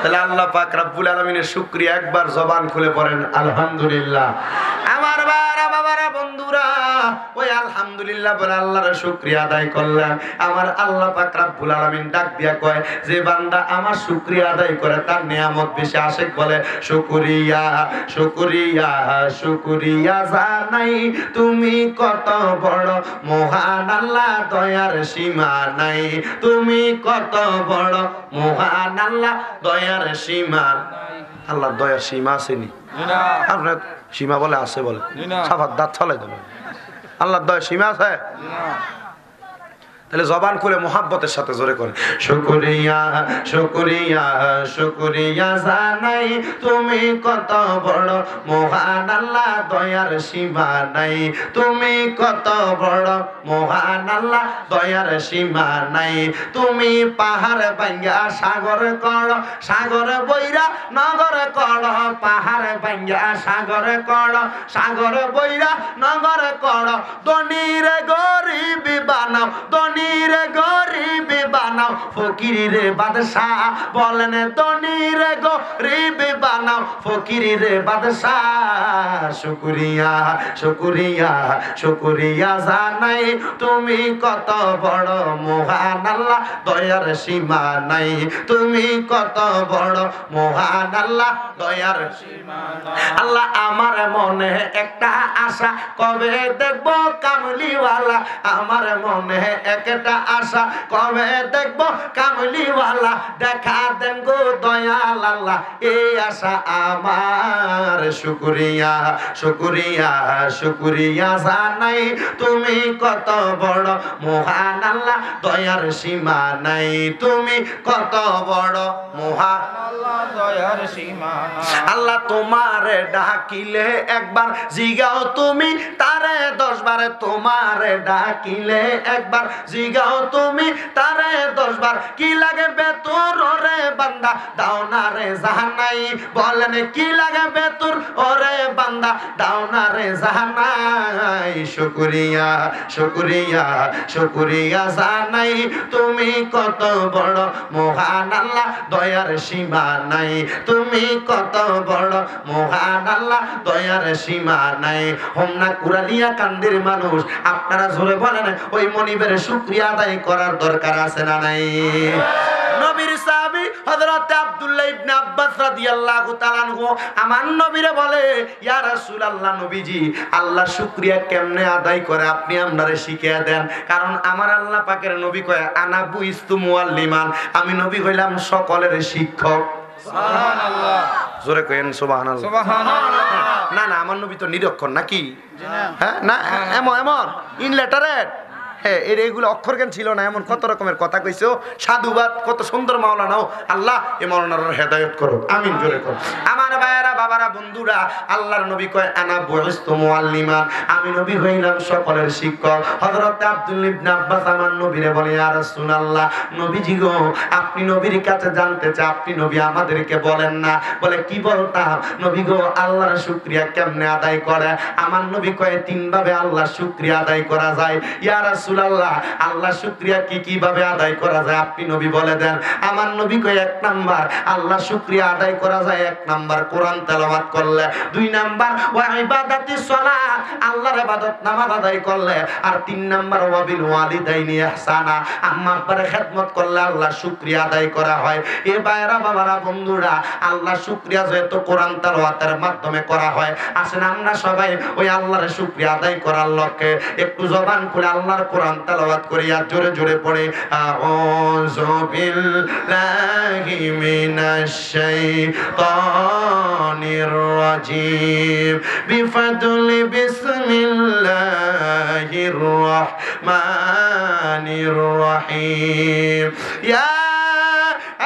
তাহলে আল্লাহ পাক রব্বুল আলামিনের শুকরিয়া একবার জবান খুলে পড়েন আলহামদুলিল্লাহ। আমার বাবারা বন্ধুরা, ওই আলহামদুলিল্লাহ বলে আল্লাহর শুকরিয়া আদায় করলাম। আমার আল্লাহ পাক রব্বুল আলামিন ডাক দিয়া কয়, যে বান্দা আমার শুকরিয়া আদায় করে তার নিয়ামত বেশি। আশিক বলে শুকরিয়া শুকরিয়া শুকরিয়া জানাই, তুমি কত বড় মহান আল্লাহ, দয়ার সীমা নাই। তুমি কত বড় মহান আল্লাহ, দয়ার সীমা। আল্লাহ দয়ার সীমা আসেনি? আপনার সীমা বলে আছে, বলে সাফাত দাঁত ছলাই দেবে। আল্লাহ দয়ার সীমা আছে? তাহলে জবান খুলে মোহাব্বতের সাথে জোরে করে শুকরিয়া শুকরিয়া শুকরিয়া জানাই, তুমি কত বড় মহান আল্লাহ, দয়ার সীমা নাই। তুমি কত বড় মহান আল্লাহ, দয়ার সীমা নাই। তুমি পাহাড় ভাঙ্গা সাগর কর, সাগর বইরা নগর কর। পাহাড় ভাঙ্গা সাগর কর, সাগর বইরা নগর কর। ধনীর গরিব বানাও, ধনীরে গরিব বানাও, ফকিরে বাদশাহ। বলেন ধনীরে গরিব বানাও, ফকিরে বাদশাহ। শুকরিয়া শুকরিয়া শুকরিয়া জানাই, তুমি কত বড় মহান আল্লাহ, দয়ার সীমা নাই। তুমি কত বড় মহান আল্লাহ, দয়ার সীমা নাই। আল্লাহ আমার মনে একটা আশা, কবে দেখব কামলিওয়ালা। আমার মনে একটা আশা, কবে দেখব কামলিওয়ালা। দেখা দেন গো দয়াল আল্লাহ, এই আশা আমার। শুকরিয়া শুকরিয়া শুকরিয়া জানাই, তুমি কত বড় মহান আল্লাহ, দয়ার সীমা নাই। তুমি কত বড় মহান আল্লাহ, দয়ার সীমা নাই। আল্লাহ তোমারে ডাকিলে একবার জিগাও তুমি তারে 10 বার। তোমারে ডাকিলে একবার জিগাও তুমি তারে 10 বার। কি লাগবে তোর ওরে বান্দা, দাও না রে জাহানাই। বলেন কি লাগবে তোর ওরে বান্দা, দাও না রে জাহানাই। শুকরিয়া শুকরিয়া শুকরিয়া জানাই, তুমি কত বড় মহান আল্লাহ, দয়ার সীমা নাই। তুমি কত বড় মহান আল্লাহ, দয়ার সীমা নাই। হোমনা কুরালিয়া কান্দির মানুষ, আপনারা জোরে বলেন ওই মনিবের শুকরিয়া আদায় করার দরকার আছে না নাই? নবীর সাহাবী হযরত আব্দুল্লাহ ইবনে আব্বাস রাদিয়াল্লাহু তাআলা আনহু আমার নবীরে বলে, ইয়া রাসূলুল্লাহ, নবীজি আল্লাহ শুকরিয়া কেমনে আদায় করে আপনি আমারে শিখিয়ে দেন। কারণ আমার আল্লাহ পাকের নবী কয়, আনা বুইস্তু মুআল্লিমান, আমি নবী হইলাম সকলের শিক্ষক। সুবহানাল্লাহ, জোরে কইেন সুবহানাল্লাহ। সুবহানাল্লাহ। না না, আমার নবী তো নিরক্ষর নাকি? হ্যাঁ না, এমন এমন ইনলেটারেড। হ্যাঁ, এগুলো অক্ষর জ্ঞান ছিল না, এমন কত রকমের কথা কইছো। সাধুবাদ, কত সুন্দর মাওলানাও। আল্লাহ এ মাওলানার হেদায়েত করো, আমিন জোরে করো। আমার ভাইয়েরা বাবারা বন্ধুরা, আল্লাহর নবী কয় আনা বুইস্তু মুআল্লিমান, আমি নবী হইলাম সকলের শিক্ষক। হযরত আব্দুল্লাহ ইবনে আব্বাস আমার নবীরে বলে ইয়া রাসূলুল্লাহ, নবীজি গো আপনি নবীর কাছে জানতে চাই, আপনি নবী আমাদেরকে বলেন না। বলে কি বলতাম? নবী গো আল্লাহর শুকরিয়া কেমনে আদায় করে? আমার নবী কয় তিন ভাবে আল্লাহর শুকরিয়া আদায় করা যায়। ইয়া রাসূলুল্লাহ আল্লাহর শুকরিয়া কি কিভাবে আদায় করা যায় আপনি নবী বলে দেন। আমার নবী কয় এক নাম্বার আল্লাহর শুকরিয়া আদায় করা যায় এক নাম্বার কোরআন তেলাওয়াত করলে, দুই নাম্বার ওয়া ইবাদাতিস সালাত আল্লাহর ইবাদত নামাজ আদায় করলে, আর তিন নাম্বার ওয়া বিল ওয়ালিদাইনি ইহসানা আম্মা আব্বার খেদমত করলে আল্লাহর শুকরিয়া আদায় করা হয়। এ ভাইরা বাবারা বন্ধুরা, আল্লাহর শুকরিয়া যেহেতু কোরআন তেলাওয়াতের মাধ্যমে করা হয়, আসেন আমরা সবাই ওই আল্লাহর শুকরিয়া আদায় করার লক্ষ্যে একটু জবান খুলে আল্লাহর কোরআন তেলাওয়াত করি আর জোরে জোরে পড়ে আউযু বিল্লাহি মিনাশ শাইতানির রাজিম বিফাদলি বিসমিল্লাহির রাহমানির রহিম ইয়া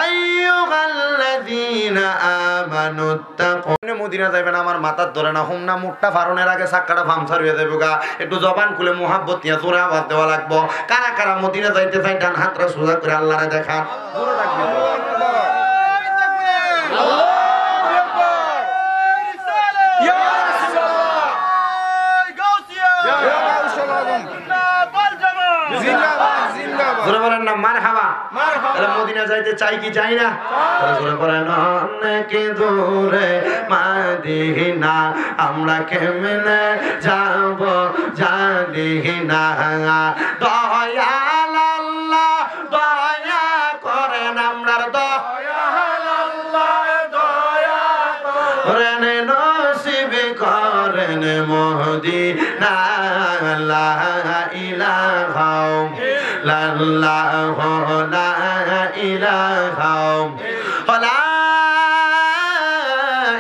আইয়ুহাল্লাযীনা আমানুত্তাকু। মদিনা যাবেন আমার মাথার ধরে না হুম না মুটটা ফারনের আগে চাক্কাটা ফামসার হয়ে যাবে গা। একটু জবান খুলে মুহাব্বত নিয়ে জোরে আওয়াজ দেওয়া লাগবো। কারা কারা মদিনা যাইতে চাই ডান হাতটা সোজা করে আল্লাহরে দেখান। জোরে রাখবি তো। জোরে বলেন না মারহাবা। তাহলে মদিনা যাইতে চাই কি চাই না? জোরে বলেন অনেক দূরে মদিনা আমরা কেমনে যাব জানি না, দয়াল আল্লাহ দয়া করেন আমরার দয়াল আল্লাহ দয়া করেন নসিব করেন মদিনা লা ইলাহা ইল্লাল্লাহু লা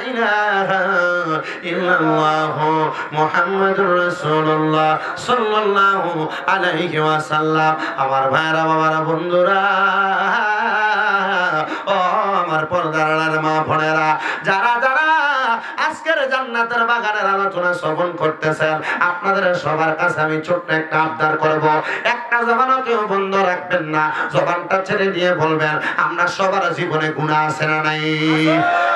ইলাহা ইল্লাল্লাহু মুহাম্মাদুর রাসূলুল্লাহ সাল্লাল্লাহু আলাইহি ওয়াসাল্লাম। আমার ভাইরা বাবারা বন্ধুরা, ও আমার পর্দার মা বোনেরা, যারা যারা আজকের জান্নাতের বাগানের আলোচনা শ্রবণ করতেছেন, আপনাদের সবার কাছে আমি ছোট্ট একটা আবদার করব, একটা জবানও কেউ বন্ধ রাখবেন না, জবানটা ছেড়ে দিয়ে বলবেন আমরা সবার জীবনে গুনাহ আছে না নাই?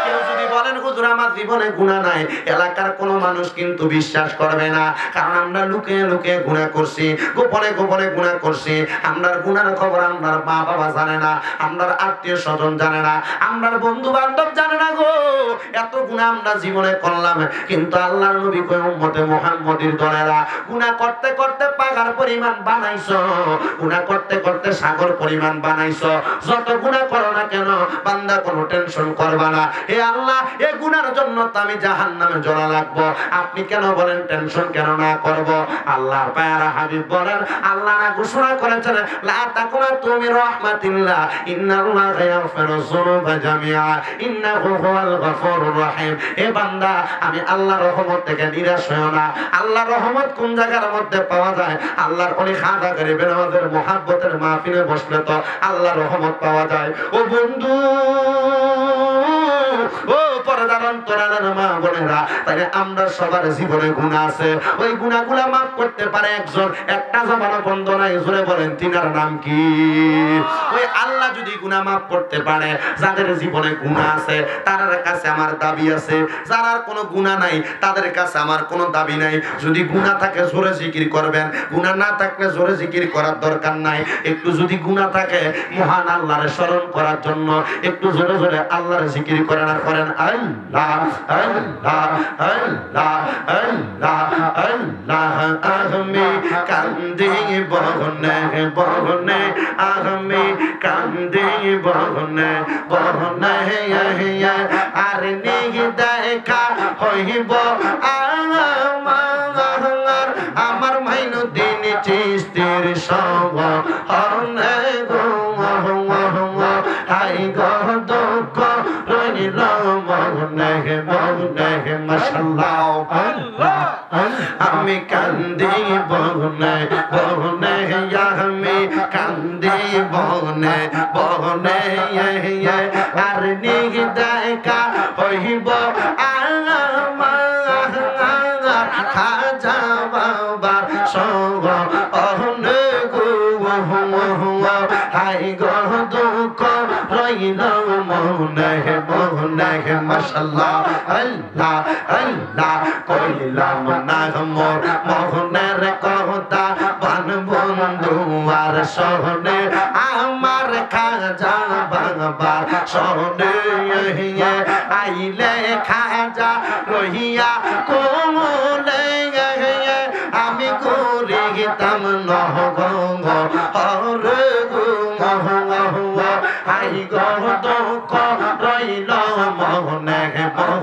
কেউ যদি বলেন হুজুর আমার জীবনে গুনাহ নাই, এলাকার কোনো মানুষ কিন্তু বিশ্বাস করবে না, কারণ আমরা লুকিয়ে লুকিয়ে গুনাহ করছি, গোপনে গোপনে গুনাহ করছি। আমরার গুনার খবর আমরার মা বাবা জানে না, আমরার আত্মীয় স্বজন জানে না, আমরার বন্ধু বান্ধব জানে না গো। এত গুনাহ আমরা জীবনে করলাম, কিন্তু আল্লাহর নবী কই উম্মতে মুহাম্মদীর দলেরা গুনাহ করতে করতে পাহাড় পরিমাণ বানাইছো, গুনাহ করতে করতে সাগর পরিমাণ বানাইছো। যত গুনাহ করো না কেন বান্দা কোনো টেনশন করবা না, হে আল্লাহ এই গুনার জন্য তো আমি জাহান্নামে জ্বলা লাগবো, আপনি কেন বলেন টেনশন কেন না করব? আল্লাহর পায়রা হাবিব বলেন, আল্লাহ না ঘোষণা করেছেন লা তাকুনাতু মির রাহমাতিল্লাহ ইন্নাল্লাহা ইয়াগফিরু যুনুবা জামিআ ইন্নাহু হুয়াল গফুরুর রহিম। এ বান্দা আমি আল্লাহর রহমত থেকে নিরাশ হইও না। আল্লাহর রহমত কোন জায়গার মধ্যে পাওয়া যায়? আল্লাহর ওলি খাজা গরিবের আমাদের মুহাব্বতের মাহফিলে বসলে তো আল্লাহর রহমত পাওয়া যায়। ও বন্ধু, ও পর্দার অন্তরালের মা বোনেরা, তাহলে আমরা সবার জীবনে গুনাহ আছে, ওই গুনাহগুলা মাফ করতে পারে একজন, একটা জবানও বন্ধ নাই। জোরে বলেন তিনার নাম কি? ওই আল্লাহ যদি গুনাহ মাফ করতে পারে, যাদের জীবনে গুনাহ আছে তাদের কাছে আমার দাবি আছে, যারা কোনো গুনাহ নাই তাদের কাছে আমার কোনো দাবি নাই। যদি গুনাহ থাকে জোরে জিকির করবেন, গুনাহ না থাকলে জোরে জিকির করার দরকার নাই। একটু যদি গুনাহ থাকে মহান আল্লাহর স্মরণ করার জন্য একটু জোরে জোরে আল্লাহর জিকির করেন আর করেন আল্লাহ আল্লাহ আল্লাহ আল্লাহ আল্লাহ। আমি কান্দি বহনে বহনে, আমি কান্দি বহনে বহনে, আর নিহি দেখা হইব আমার মাইনুদ্দিন চিশতির সঙ্গ হনে গো হাই গো দুঃখ রইল মনে মনে মাশাআল্লাহ। আমি কান্দি বহনে বহনে, আমি কান্দি বহনে বহনে, আর নিহি দেখা হইব খাজা বাবার সঙ্গ অহনে গো হাই গো দুঃখ রইল মনে মনে মাশাআল্লাহ আল্লাহ আল্লাহ কইলাম না মোর মোহনের কথা বান বন্ধু আর শোনে আমার খাজা বাবার শোনে আইলে খাজা রহিয়া কোমলে আমি করিতাম নহগঙ্গ হরে গো হাই গো দুঃখ রইল মনে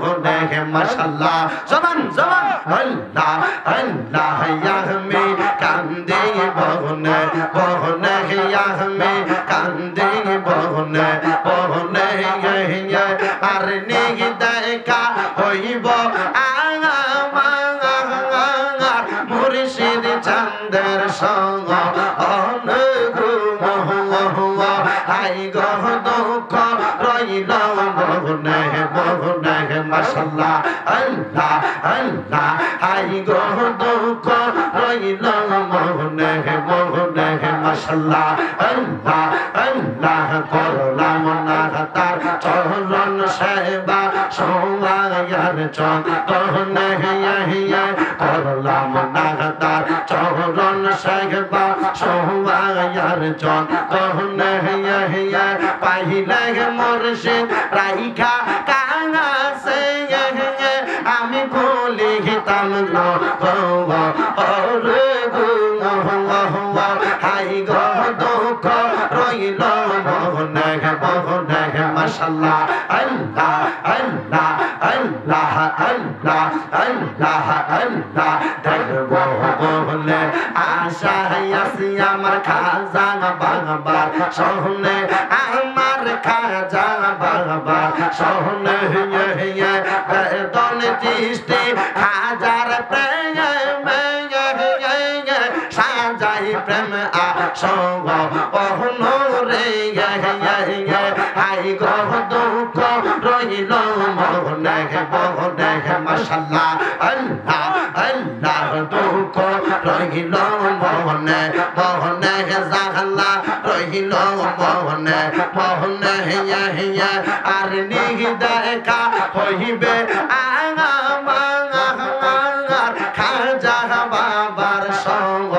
মনে মাশাআল্লাহ জবান জবান আল্লাহ আল্লাহ ইয়াহমে কান্দে বহনে বহনে ইয়াহমে কান্দে বহনে বহনে আর নেহি দেখা হইব আমার মুর্শিদ চন্দের সঙ্গ অনুগু হাই গহ দুঃখ রইল বহনে বহনে মাশাআল্লাহ আল্লাহ আল্লাহ হাই গহ দুঃখ রইল বহনে বহনে মাশাআল্লাহ আল্লাহ আল্লাহ করলাম না তার চরণ সেবা সোয়ায়ার চরণে করলাম না তার চরণ সেবা সোয়ায়ার চরণে পাইলে মুর্শিদ রাইখা কাছে আমি ভুলিতাম না ওরে গো হাই গো দুঃখ রইল মনে মনে মাশাআল্লাহ আল্লাহ আল্লাহ আল্লাহ আল্লাহ আল্লাহ আল্লাহ দেখব বলে আশা আসি আমার খাজা বাবার শোনে আমার খাজা বাবার শোনে বেদন চিশতি হাজার প্রেম সাজাই প্রেম আসঙ্গ অহনরে হাই গহ দুঃখ রইল মনে মনে মাশাআল্লাহ আল্লাহ আল্লাহ দুঃখ রইল মনে মনে জাহাল্লাহ রইল মনে মনে আর নিহি দেখা হইবে আমার খাজা বাবার সঙ্গ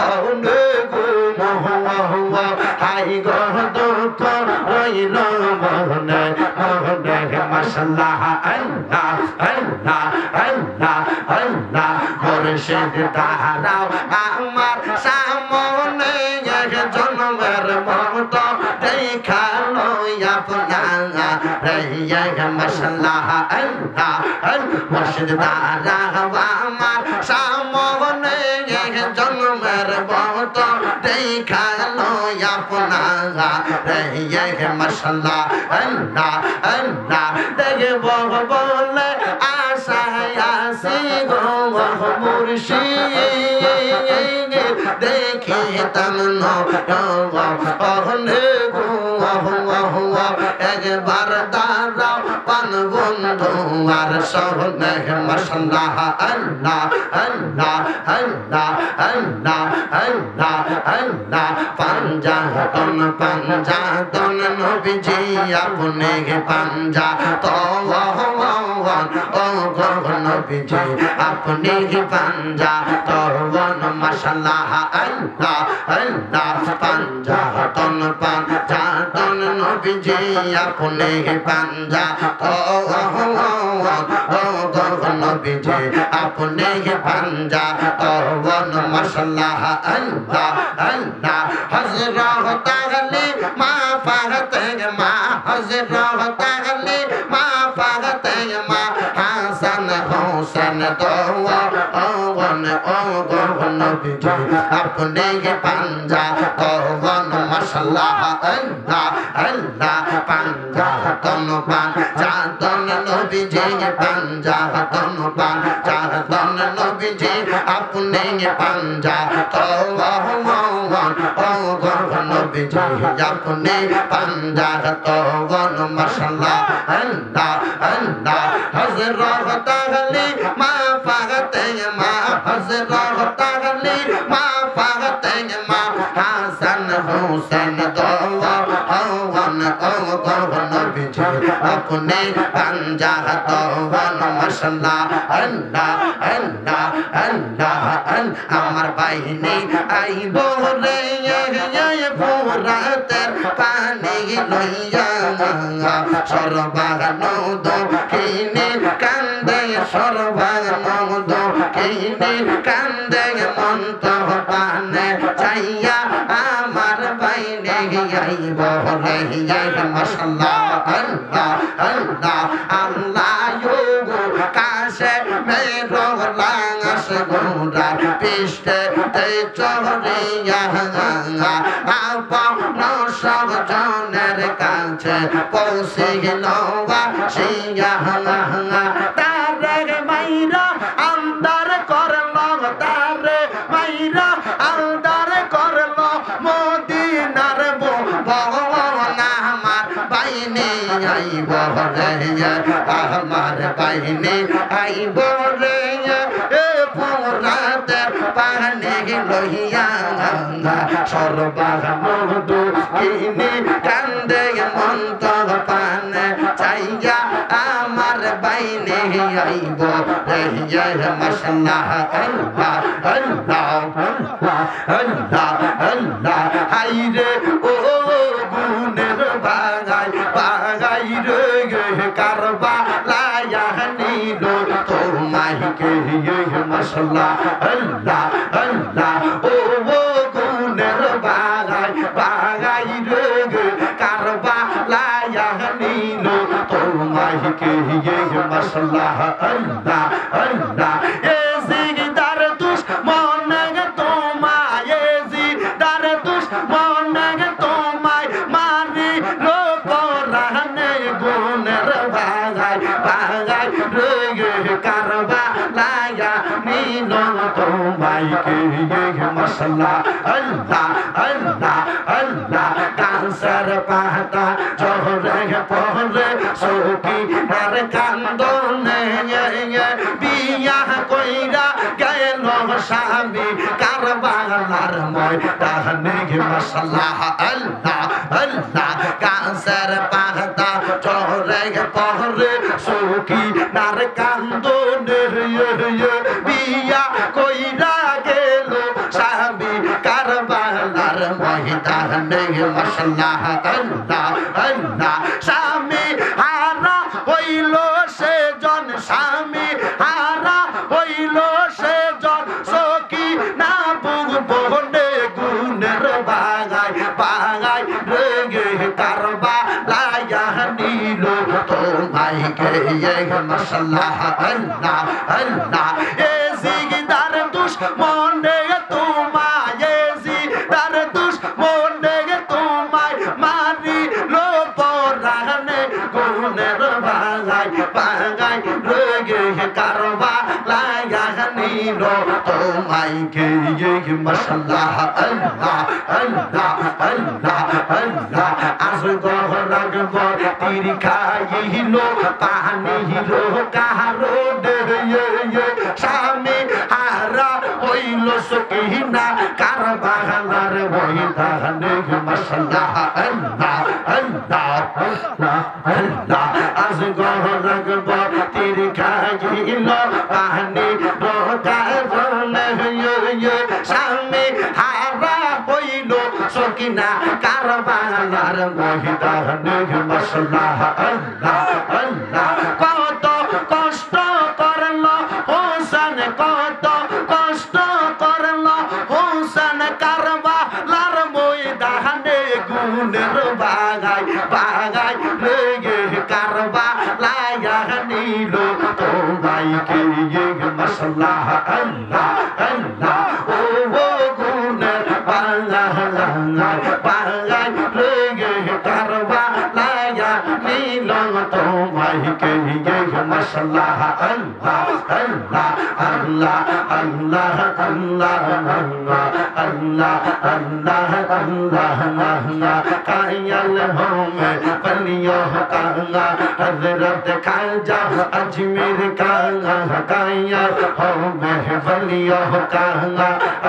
অনুগু হাই গহ দুঃখ রইল মনে মনে মাশাআল্লাহ আল্লাহ আল্লাহ আল্লাহ আল্লাহ মুর্শিদ দাঁড়াও আমার সামনে জন্মের মতো দেখালো আপনার মাশাআল্লাহ আল্লাহ মুর্শিদ দাঁড়াও আমার সামনে জন্মের মতো দেখালো আপনার মাশাআল্লাহ আল্লাহ আল্লাহ দেখব বলে আশায় আসি গো মুর্শিদ দেখিতাম না একবার দাঁড়াও পান বন্ধু আর শোনে মাশাআল্লাহ আল্লাহ আল্লাহ আল্লাহ আল্লাহ আল্লাহ আল্লাহ পাঞ্জাতন পাঞ্জাতন নবীজি আপনি পাঞ্জা তো ও গো নবীজি আপনি পাঞ্জা তো মাশাআল্লাহ আল্লাহ আল্লাহ পাঞ্জাতন পাঞ্জাতন নবীজি আপনি পাঞ্জা তো ও গো নবীজি আপনি পাঞ্জা তো মাশাআল্লাহ আল্লাহ আল্লাহ হযরত আলী মা ফাতে মা হযরত আলী মা ফাতে মা হাসান হোসেন তো তখন ও গো নবীজি আপনি পাঞ্জা তখন মাশাআল্লাহ আল্লাহ আল্লাহ পাঞ্জা তন পাঞ্জা তন নবীজি পাঞ্জা তন পাঞ্জা তন নবীজি আপনি পাঞ্জা তখন ও গো নবীজি আপনি পাঞ্জা তখন মাশাআল্লাহ আল্লাহ আল্লাহ হযরত আলী মা ফাগতে মা হযরত আলী মা ফাগতে মা হাসান হুসেন দওয়ান ও গো নবীজি আপনি পাঞ্জা তখন মাশাআল্লাহ আল্লাহ আল্লাহ আল্লাহ আমার বাহিনী আইব রে ফুরাতের পানি লইয়া সর্বাগ্ন দক্ষিণে কান্দে সর্বাগ্ন দক্ষিণে কান্দে মন্ত পানে চাইয়া আমার বাইনে আইব রে মাশাআল্লাহ আল্লাহ আল্লাহ আল্লাহ ইয়ো কাশে মেরো লাঙাস গোরা পিষ্টে তে চরিয়া আপন সব জনের কাছে পৌঁছে গেল আসিয়া তারে মাইরা আন্দার করল তারে মাইরা আন্দার করল মদিনার ভগবান আমার বাইনে আইব রে আমার বাইনে আইব রে পুরাতের পানি লইয়া সর্বাগ্ন কিনে কান্দে মন্ত পানে চাইয়া আমার বাইনে আইব রে মাশাআল্লাহ আল্লাহ আল্লাহ আল্লাহ আল্লাহ হাইরে ও গুনের বাগাই বাগাই রে কারবালায় নিল তোমাকে মাশাআল্লাহ আল্লাহ আল্লাহ ও গুনের বাগাই বাগাই রে কারবালায় নিল তোমাকে মাশাআল্লাহ আল্লাহ আল্লাহ এ জিগদার দুশমন তোমায় এ জিগদার দুশমন তোমায় মারি লো পরানে গুনের বাগাই বাগাই রে কারবালায় নিল তোমাকে মাশাআল্লাহ আল্লাহ আল্লাহ আল্লাহ কানসার পাতা জহরে পরে সখী আর কান্দনে বিয়া কইরা গেল স্বামী কারবালার ময়দানে মাশাআল্লাহ আল্লাহ আল্লাহ কানসার পাতা জহরে পরে সখী আর কান্দনে বিয়া কইরা গেল স্বামী কারবালার ময়দানে মাশাআল্লাহ আল্লাহ আল্লাহ স্বামী হারা হইল সেজন স্বামী হারা হইল সেজন সখী না বুবনে গুনের বাগাই বাগাই রে কারবালায় নিল তোমাকে মাশাআল্লাহ আল্লাহ আল্লাহ এ জিগদার দুশমনে তোমায় এ জিগদার দুশমনে তোমায় মারি লো পরানে গুনের বাগাই বাগাই রে কারবালায় নিল তোমাকে মাশাআল্লাহ আল্লাহ আল্লাহ আল্লাহ আল্লাহ আজ গহরাগব তীর খাইল পানি হিলো কাহারো স্বামী হারা হইল সকিনা কারবালার ময়দানে মাশাআল্লাহ আল্লাহ আল্লাহ আল্লাহ আজ গহরাগব তীর খাইল পানি স্বামী হারা হইল সকিনা কারবালার ময়দানে মাশাআল্লাহ আল্লাহ আল্লাহ কত কষ্ট করল হোসেন কত কষ্ট করল হোসেন কারবালার ময়দানে গুনের বাগাই বাগাই রে কারবালায় নিল তোমাকে মাশাআল্লাহ আল্লাহ के ये मसल्ला अल्लाह अल्लाह अल्लाह अल्लाह अल्लाह अल्लाह अल्लाह अल्लाह कायल हो मैं बलियों का हजरत खाजा अजमेर का कायल हो मैं बलियों का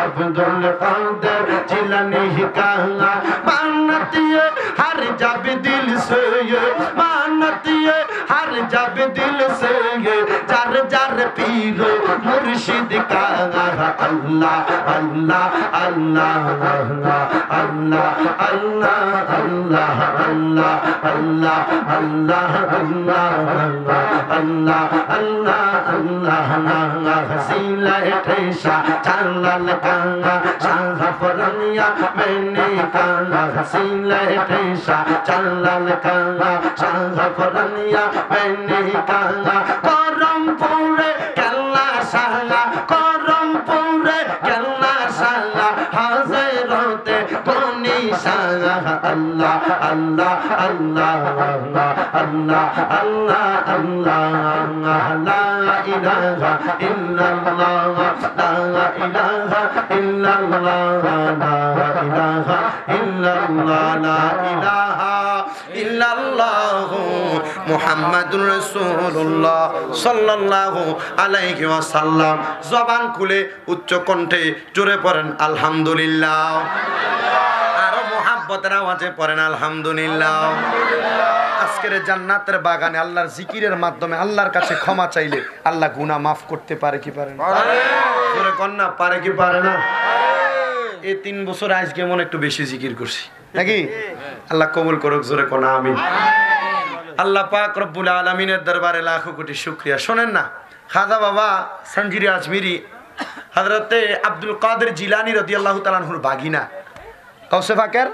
अब्दुल कादिर जिलानी का मानती है हर जब दिल से ये मानती है हर जब दिल से ये जर जर पीरो मुर्शिद का अल्लाह अल्लाह अल्लाह अल्लाह अल्लाह अल्लाह अल्लाह अल्लाह अल्लाह अल्लाह अल्लाह अल्लाह अल्लाह हसीला ठैसा चालल कांगा शाह फरनिया मैंने कांगा हसीला ठैसा चालल कांगा शाह फरनिया मैंने कांगा करम पूरे कल्ला साला करम पूरे कल्ला साला हाजिरोते कोनी साला अल्लाह अल्लाह अल्लाह अल्लाह अल्लाह अल्लाह ला इलाहा इल्लल्लाह ला इलाहा इल्लल्लाह ला इलाहा इल्लल्लाह ला इलाहा इल्लल्लाह मुहम्मदुर রাসূলুল্লাহ সাল্লাল্লাহু আলাইহি ওয়াসাল্লাম। জবান খুলে উচ্চ কণ্ঠে জোরে পড়েন আলহামদুলিল্লাহ। আরো মুহাব্বতের আওয়াজে পড়েন আলহামদুলিল্লাহ। আজকের জান্নাতের বাগানে আল্লাহর জিকিরের মাধ্যমে আল্লাহর কাছে ক্ষমা চাইলে আল্লাহ গুনাহ মাফ করতে পারে কি পারে না? জোরে কোন না পারে কি পারে না? এই 3 বছর আজকে মনে একটু বেশি জিকির করছি নাকি? আল্লাহ কবুল করুক, জোরে কোন আমিন। আল্লাহ পাক রব্বুল আলামিনের দরবারে লাখো কোটি শুকরিয়া। শোনেন না, খাজা বাবা সঞ্জিরি আজমিরি হযরতে আব্দুল কাদের জিলানী রাদিয়াল্লাহু তাআলা আনহুর বাগিনা, কাউসে ফাকের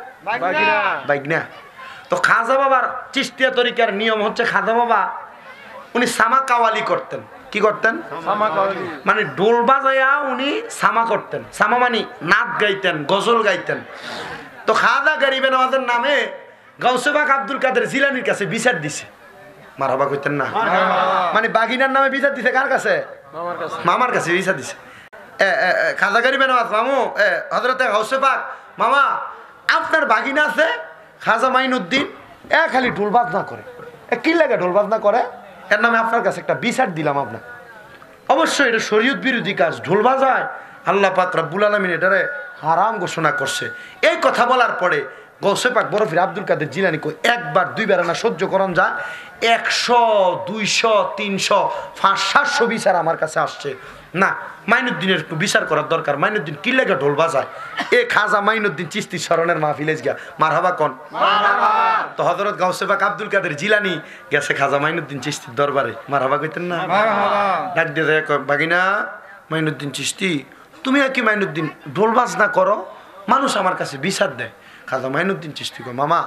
বাগিনা। তো খাজা বাবার চিশতিয়া তরিকার নিয়ম হচ্ছে খাজা বাবা উনি সামা কাওয়ালি করতেন। কি করতেন? সামা কাওয়ালি মানে ঢোল বাজায়া উনি সামা করতেন। সামা মানে নাচ গাইতেন, গজল গাইতেন। তো খাজা গরিবে নওয়াজের নামে গাউসে পাক আব্দুল কাদের জিলানীর কাছে বিচার দিছে। মারহাবা কইতেন না? মানে বাগিনার নামে বিচার দিছে কার কাছে? মামার কাছে। মামার কাছে বিচার দিছে। খাজা গরিবে নওয়াজ মামু হযরতে গাউসে পাক মামা আপনার বাগিনা আছে খাজা মাইনুদ্দিন, খালি ঢোল বাজনা করে। কি লাগে ঢোল বাজনা করে? এর নামে আপনার কাছে একটা বিচার দিলাম আপনার। অবশ্যই এটা শরীয়ত বিরোধী কাজ। ঢোল বাজায় আল্লাহ পাক রব্বুল আলামিন এটারে হারাম ঘোষণা করছে। এই কথা বলার পরে গৌসে পাক বরফির আব্দুল কাদের জিলানী কই একবার দুইবার না সহ্য করন যা 100 200 300 500 700 বিচার আমার কাছে আসছে না। মাইনুদ্দিনের একটু বিচার করার দরকার। মাইনুদ্দিন কি লেগে ঢোল বাজায়? এ খাজা মাইনুদ্দিন চিস্তি শরণের মাহফিলে গিয়া মারহাবা কোন মারহাবা। তো হযরত গাউসে পাক আব্দুল কাদের জিলানী গেছে খাজা মাইনুদ্দিন চিস্তির দরবারে। মারহাবা কইতেন না? মারহাবা। ডাক দিয়ে যায় বাগিনা মাইনুদ্দিন চিস্তি, তুমি কি মাইনুদ্দিন ঢোল বাজনা করো? মানুষ আমার কাছে বিচার দেয়। খাজা মাইনুদ্দিন চিশতি কয় মামা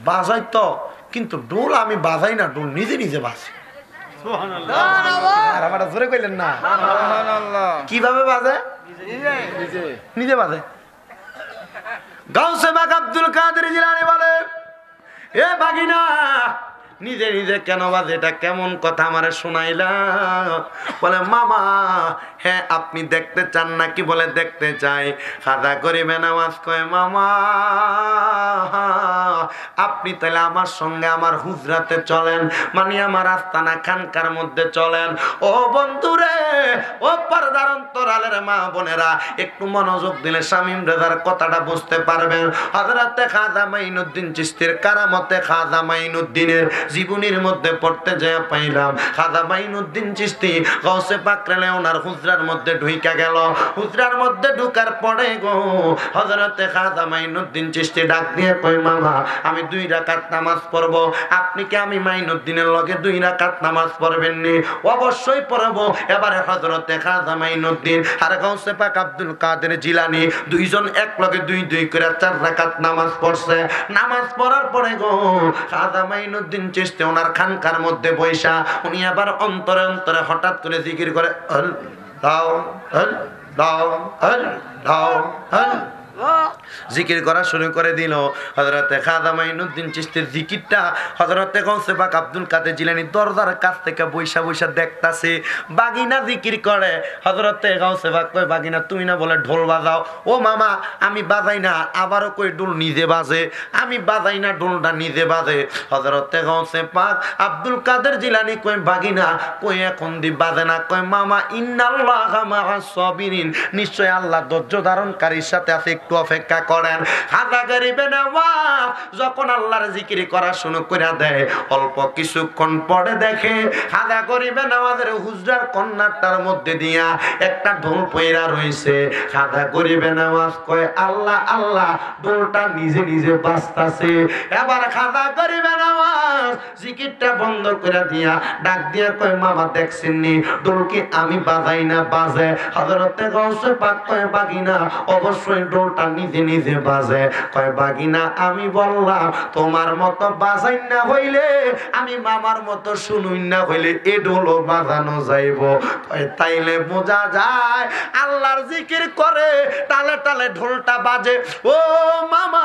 বাজাই তো, কিন্তু ঢোল আমি বাজাই না, ঢোল নিজে নিজে বাজে। জোরে কইলেন না? কিভাবে বাজে? নিজে বাজে। গাউসে পাক আব্দুল কাদের জিলানী বলে এ বাগিনা নিজে নিজে কেন বাজে? এটা কেমন কথা আমারে শোনাইলা? বলে মামা হ্যাঁ আপনি দেখতে চান নাকি? বলে দেখতে চাই। খাজা গরিবে নওয়াজ কয় মামা আপনি তাহলে আমার সঙ্গে আমার হুজরাতে চলেন, মানে আমার আস্তানা খানকার মধ্যে চলেন। ও বন্ধুরে, ও পর্দার অন্তরালের মা বোনেরা, একটু মনোযোগ দিলে শামীম রেজার কথাটা বুঝতে পারবেন। হযরতে খাজা মাইনুদ্দিন চিশতির কারামতে খাজা মাইনুদ্দিনের জীবনীর মধ্যে পড়তে যায় পাইলাম খাজা মাইনুদ্দিন চিশতি গাউসে পাক রে ওনার হুজরার মধ্যে ঢুইকা গেল। হুজরার মধ্যে ঢুকার পরে গো হযরতে খাজা মাইনুদ্দিন চিশতি ডাক দিয়ে কই মামা আমি 2 রাকাত নামাজ পড়ব, আপনি কি আমি মাইনুদ্দিনের লগে 2 রাকাত নামাজ পড়বেন নি? অবশ্যই পড়ব। এবারে হযরতে খাজা মাইনুদ্দিন আর গাউসে পাক আব্দুল কাদের জিলানী দুইজন এক লগে 2 করে 4 রাকাত নামাজ পড়ছে। নামাজ পড়ার পরে গো খাজা মাইনুদ্দিন চিশতি ওনার খানকার মধ্যে বৈশা উনি আবার অন্তরে অন্তরে হঠাৎ করে জিকির করে আল্লাহ আল্লাহ আল্লাহ জিকির করা শুরু করে দিল। হযরতে খাজা মাইনুদ্দিন চিশতির জিকিরটা হযরতে গৌসে পাক আব্দুল কাদের জিলানী দরজার কাছ থেকে বৈশা বৈশা দেখতাছে। বাগিনা জিকির করে। হযরতে গৌসে পাক কয়, বাগিনা তুমি না বলে ঢোল বাজাও? ও মামা আমি বাজাই না। আবারও কই ঢোল নিজে বাজে। আমি বাজাই না, ঢোলটা নিজে বাজে। হযরতে গৌসে পাক আব্দুল কাদের জিলানী কয়, বাগিনা কই এখন দি বাজে না? কয় মামা ইন্নাল্লাহা মাআস সাবিরিন, নিশ্চয় আল্লাহ ধৈর্য ধারণকারীর সাথে আছে, একটু অপেক্ষা করেন। খাজা গরিবে নওয়াজ যখন আল্লাহর জিকির করা শুরু করে দেয়, অল্প কিছুক্ষণ পরে দেখে খাজা গরিবে নওয়াজের হুজরার কন্যাটার মধ্যে দিয়া একটা ঢোল পয়রা রইছে। খাজা গরিবে নওয়াজ কয়, আল্লাহ আল্লাহ, ঢোলটা নিজে নিজে বাজতাছে। এবার খাজা গরিবে নওয়াজ জিকিরটা বন্ধ করে দিয়া ডাক দিয়া কয়, মামা দেখছেন নি ঢোল কি আমি বাজাই না বাজে? হযরতে গৌসে পাক কয়, বাগিনা অবশ্যই ঢোলটা নিজে নিজে বাজে। কয়, বাগিনা আমি বললাম তোমার মতো বাজাই না হইলে, আমি মামার মতো শুনুই না হইলে এ ঢোলও বাজানো যাইব। কয়, তাইলে বোঝা যায় আল্লাহর জিকির করে তালে তালে ঢোলটা বাজে। ও মামা,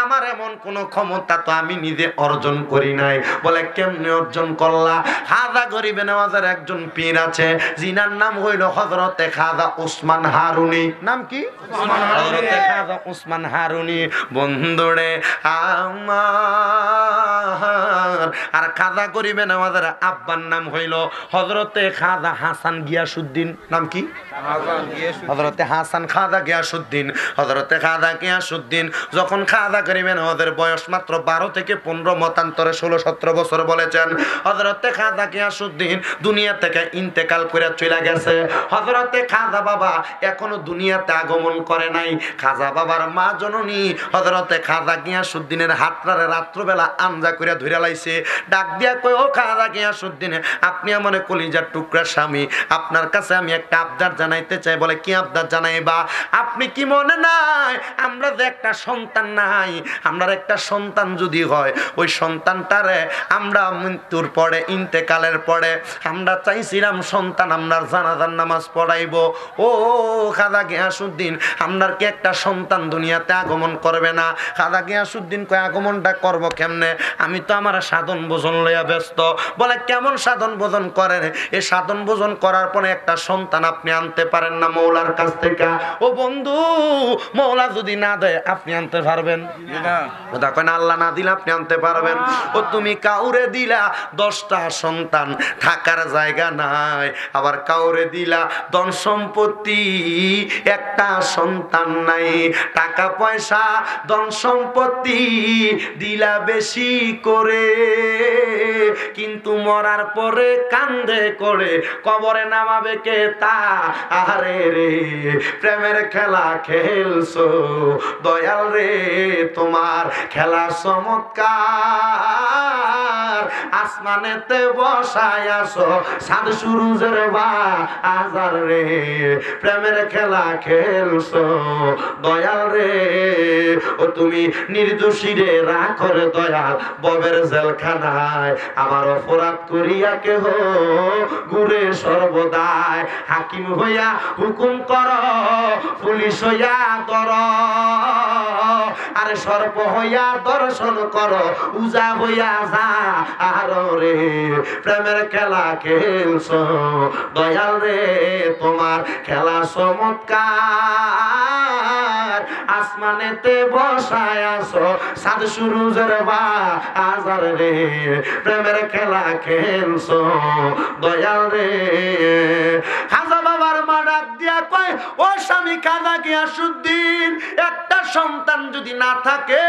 আমার এমন কোন ক্ষমতা তো আমি নিজে অর্জন করি নাই। বলে, কেমনে অর্জন করলা? খাজা গরিবে নওয়াজের একজন পীর আছে, জিনার নাম হইল হযরতে খাজা ওসমান হারুনি। নাম কি? হযরতে খাজা ওসমান হারুনি। বন্ধুরে আমার, আর খাজা গরিবে নওয়াজের আব্বার নাম হইল হযরতে খাজা হাসান গিয়াসউদ্দিন। নাম কি? হযরতে হাসান খাজা গিয়াসউদ্দিন। হযরতে খাজা গিয়াসউদ্দিন যখন খাজা গরিবে নওয়াজের বয়স মাত্র 12 থেকে 15, মতান্তরে 16-17 বছর বলেছেন, হযরতে খাজা গিয়াসউদ্দিন দুনিয়া থেকে ইন্তেকাল করে চলে গেছে। হযরতে খাজা বাবা এখনো দুনিয়াতে আগমন করে নাই। খাজা বাবার মা জননী হযরতে খাজা গিয়াসউদ্দিনের হাতটারে রাত্রবেলা আঞ্জা করে ধরে লাইছে। ডাক দিয়া কই, ও খাজা গিয়াসউদ্দিন, আপনি আমার কলিজার টুকরা স্বামী, আপনার কাছে আমি একটা আবদার জানাইতে চাই। বলে, কি আবদার জানাইবা? আপনি কি মনে নাই আমরা যে একটা সন্তান নাই, আমরা একটা সন্তান যদি হয়, ওই সন্তানটারে আমরা মৃত্যুর পরে, ইন্তেকালের পরে আমরা চাইছিলাম সন্তান আমরার জানাজার নামাজ পড়াইব। ও খাজা গিয়াসউদ্দিন, আপনার কি একটা সন্তান দুনিয়াতে আগমন করবে না? খাজা গিয়াসউদ্দিন কয়, আগমনটা করব কেমনে? আমি তো আমার সাধন ভোজন লইয়া ব্যস্ত। বলে, কেমন সাধন ভোজন করেন? এই সাধন ভোজন করার পরে একটা সন্তান আপনি আনতে পারেন না মৌলার কাছ থেকে? ও বন্ধু, মৌলা যদি না দেয় আপনি আনতে পারবেন না? কয়, না, আল্লাহ না দিলে আপনি আনতে পারবেন। ও তুমি কাউরে দিলা 10টা সন্তান, থাকার জায়গা নাই। আবার কাউরে দিলা ধন সম্পত্তি, একটা সন্তান নাই। টাকা পয়সা ধন সম্পত্তি দিলা বেশি করে, কিন্তু মরার পরে কান্দে করে কবরে নামাবে কে তা? আরে রে, প্রেমের খেলা খেলছো দয়াল রে, তোমার খেলা চমৎকার। আসমানেতে বসায় আসো সাদ সুরুজের বাজার রে, প্রেমের খেলা খেলছো দয়াল রে। ও তুমি নির্দোষী রে রাখো রে দয়াল ববের জেলখানায়। আমার অপরাধ করিয়া কেহ ঘুরে সর্বদাই, হাকিম হইয়া হুকুম কর, পুলিশ হইয়া ধর, আরে সর্প হইয়া দর্শন কর, উজা হইয়া যা আর রে, প্রেমের খেলা খেলছো দয়াল রে, তোমার খেলা চমৎকার। আসমানেতে বসায় আসো সাদ সুরুজের বাজার রে, প্রেমের খেলা খেলছো দয়াল রে। খাজা বাবার মা ডাক দিয়া কয়, ও স্বামী খাজা গিয়াসউদ্দিন, একটা সন্তান যদি না থাকে,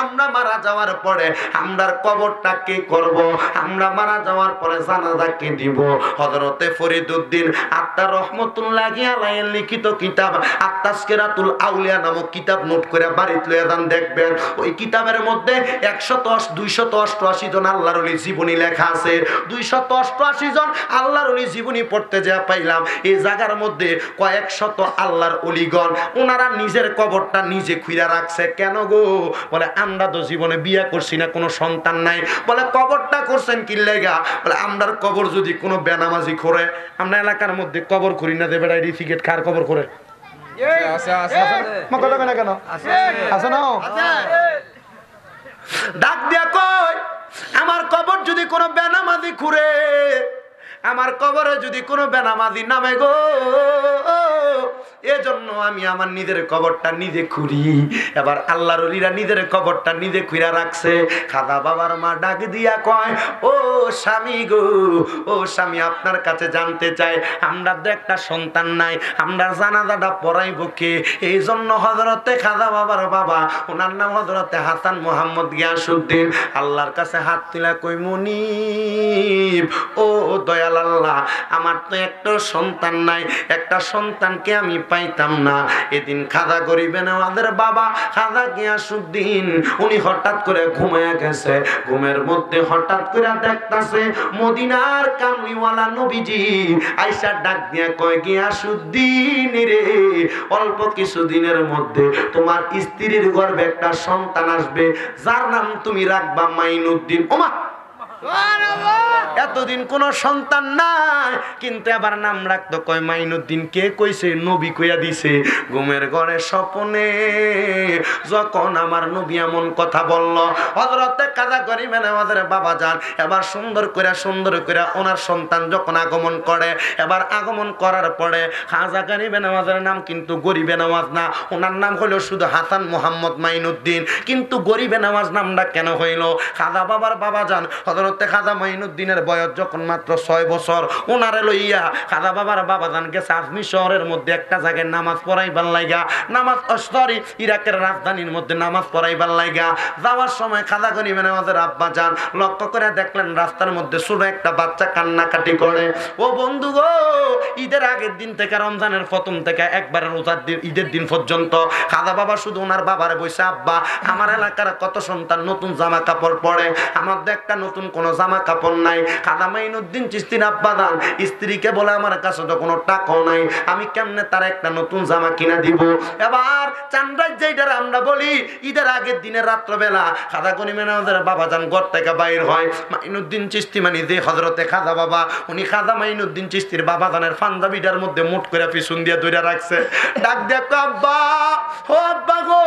আমরা মারা যাওয়ার পরে আমরার কবরটা কে করব? আমরা মারা যাওয়ার পরে জানাজা কে দিব? হযরতে ফরিদউদ্দিন আত্মা রহমতুল্লাহি আলাইহির লিখিত কিতাব আত-তাযকিরাতুল আউলিয়া নামক কিতাব নোট করে বাড়িতে লইয়া যান, দেখবেন ওই কিতাবের মধ্যে 288 জন আল্লাহর ওলি জীবনী লেখা আছে। 288 জন আল্লাহর ওলি জীবনী পড়তে যা পাইলাম, এই জায়গার মধ্যে কয়েক শত আল্লাহর ওলিগণ ওনারা নিজের কবরটা নিজে খুইরা রাখছে। কেন গো? বলে, আমরা তো জীবনে বিয়ে করছি না, কোনো সন্তান নাই। বলে, কবরটা করছেন কি লেগা? বলে, আমরার কবর যদি কোনো বেনামাজি করে, আমরা এলাকার মধ্যে কবর করি না, দেবে রিফিকেট কার কবর করে? কথা কেন কেন আছে না ডাক দিয়া কয় আমার কবর যদি কোনো বেনামাজি খুঁড়ে, আমার কবরে যদি কোনো বেনামাজি নামে গো, এজন্য আমি আমার নিজের কবরটা নিজে খুঁড়ি। এবার আল্লাহর ওলিরা নিজের কবরটা নিজে খুঁড়া রাখছে। খাদা বাবার মা ডাক দিয়া কয় ও স্বামী গো, ও স্বামী আপনার কাছে জানতে চাই আমরা তো একটা সন্তান নাই, আমরা জানাজাটা পড়াইব কে? এই জন্য হযরতে খাদা বাবার বাবা, ওনার নাম হযরতে হাসান মোহাম্মদ গিয়াসউদ্দিন, আল্লাহর কাছে হাত তুলে কই মুনিব ও দয়াল আল্লাহ, আমার তো একটা সন্তান নাই, একটা সন্তানকে আমি পাইতাম না। এদিন খাদা গরিবে নওয়াজের বাবা খাদা গিয়াসউদ্দিন উনি হঠাৎ করে ঘুমায়া গেছে। ঘুমের মধ্যে হঠাৎ করে দেখতাছে মদিনার কামলিওয়ালা নবীজি আয়েশা ডাক দিয়া কয় গিয়াসউদ্দিন রে, অল্প কিছুদিনের মধ্যে তোমার স্ত্রীর গর্ভে একটা সন্তান আসবে, যার নাম তুমি রাখবা মাইনুদ্দিন। ওমা এতদিন কোন সন্তান নাই, কিন্তু এবার নাম রাখতো কয় মাইনুদ্দিন। কে কইছে? নবী কইয়া দিছে। ঘুমের ঘরে স্বপ্নে যখন আমার নবী এমন কথা বলল, হযরতে কাজা গরিবে নওয়াজের বাবা যান এবার সুন্দর করে ওনার সন্তান যখন আগমন করে, এবার আগমন করার পরে খাজা গরিবে নওয়াজের নাম কিন্তু গরিবে নওয়াজ না, ওনার নাম হলো শুধু হাসান মোহাম্মদ মাইনুদ্দিন। কিন্তু গরিবে নওয়াজ নামটা কেন হইল? খাজা বাবার বাবা যান হযরতে খাজা মাইনুদ্দিনের বয়স যখন মাত্র 6 বছর, ওনারে লইয়া খাজা বাবার বাবা যান গেছে আজমি শহরের মধ্যে একটা জায়গায় নামাজ পড়াইবার লাইগা, ইরাকের রাজধানীর মধ্যে নামাজ পড়াইবার লাইগা। যাওয়ার সময় খাজা গরিবে নওয়াজের আব্বা যান লক্ষ্য করে দেখলেন রাস্তার মধ্যে ছোট একটা বাচ্চা কান্নাকাটি করে। ও বন্ধু গো, ঈদের আগের দিন থেকে রমজানের প্রথম থেকে একবারে রোজার দিন ঈদের দিন পর্যন্ত খাজা বাবা শুধু ওনার বাবারে বসে, আব্বা আমার এলাকার কত সন্তান নতুন জামা কাপড় পরে, আমার একটা নতুন কোন জামা কাপড় নাই। খাজা মাইনুদ্দিন চিশতির আব্বা যান স্ত্রীকে বলে আমার কাছে তো কোনো টাকাও নাই, আমি কেমনে তার একটা নতুন জামা কিনা দিব? এবার চান্দ্রাজ যেটার আমরা বলি ঈদের আগের দিনের রাত্রবেলা খাজা গরিবে নওয়াজের বাবা যান ঘর থেকে বাইর হয়। মাইনুদ্দিন চিশতি মানে যে হযরতে খাজা বাবা, উনি খাজা মাইনুদ্দিন চিশতির বাবা জানের পাঞ্জাবিটার মধ্যে মুঠ করে পিছন দিয়ে ধরে রাখছে। ডাক দেখো আব্বা, ও আব্বা গো,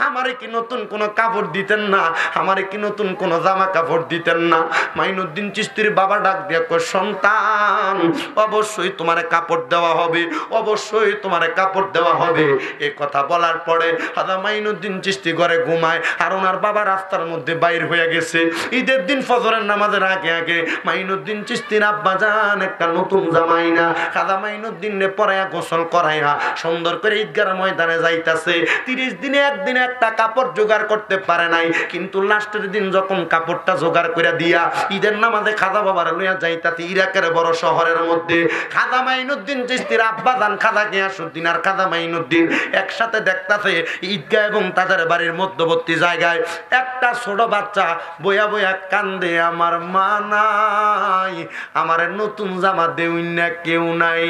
আমারে কি নতুন কোনো কাপড় দিতেন না? আমারে কি নতুন কোনো জামা কাপড় দিতেন না? মাইনুদ্দিন চিশতির বাবা ডাক দিয়ে কয় সন্তান, অবশ্যই তোমারে কাপড় দেওয়া হবে, অবশ্যই তোমারে কাপড় দেওয়া হবে। এই কথা বলার পরে খাজা মাইনুদ্দিন চিশতি ঘরে ঘুমায়, আর ওনার বাবা রাস্তার মধ্যে বাইর হয়ে গেছে। ঈদের দিন ফজরের নামাজের আগে আগে মাইনুদ্দিন চিশতির আব্বা জান একটা নতুন জামাই না খাজা মাইনুদ্দিনে পরাইয়া গোসল করাইয়া সুন্দর করে ঈদগার ময়দানে যাইতাছে। 30 দিনে একদিনে একটা কাপড় জোগাড় করতে পারে নাই, কিন্তু লাস্টের দিন যখন কাপড়টা জোগাড় করে দিয়া ঈদের নামাজে খাজা বাবার লইয়া যাইতাছে ইরাকের বড় শহরের মধ্যে, খাজা মাইনুদ্দিন চিশতির আব্বা জান খাজা গিয়াসউদ্দিন আর খাজা মাইনুদ্দিন একসাথে দেখতাছে ঈদগাহ এবং তাদের বাড়ির মধ্যবর্তী জায়গায় একটা ছোট বাচ্চা বইয়া বইয়া কান্দে, আমার মা নাই, আমার নতুন জামা দেউই না কেউ নাই,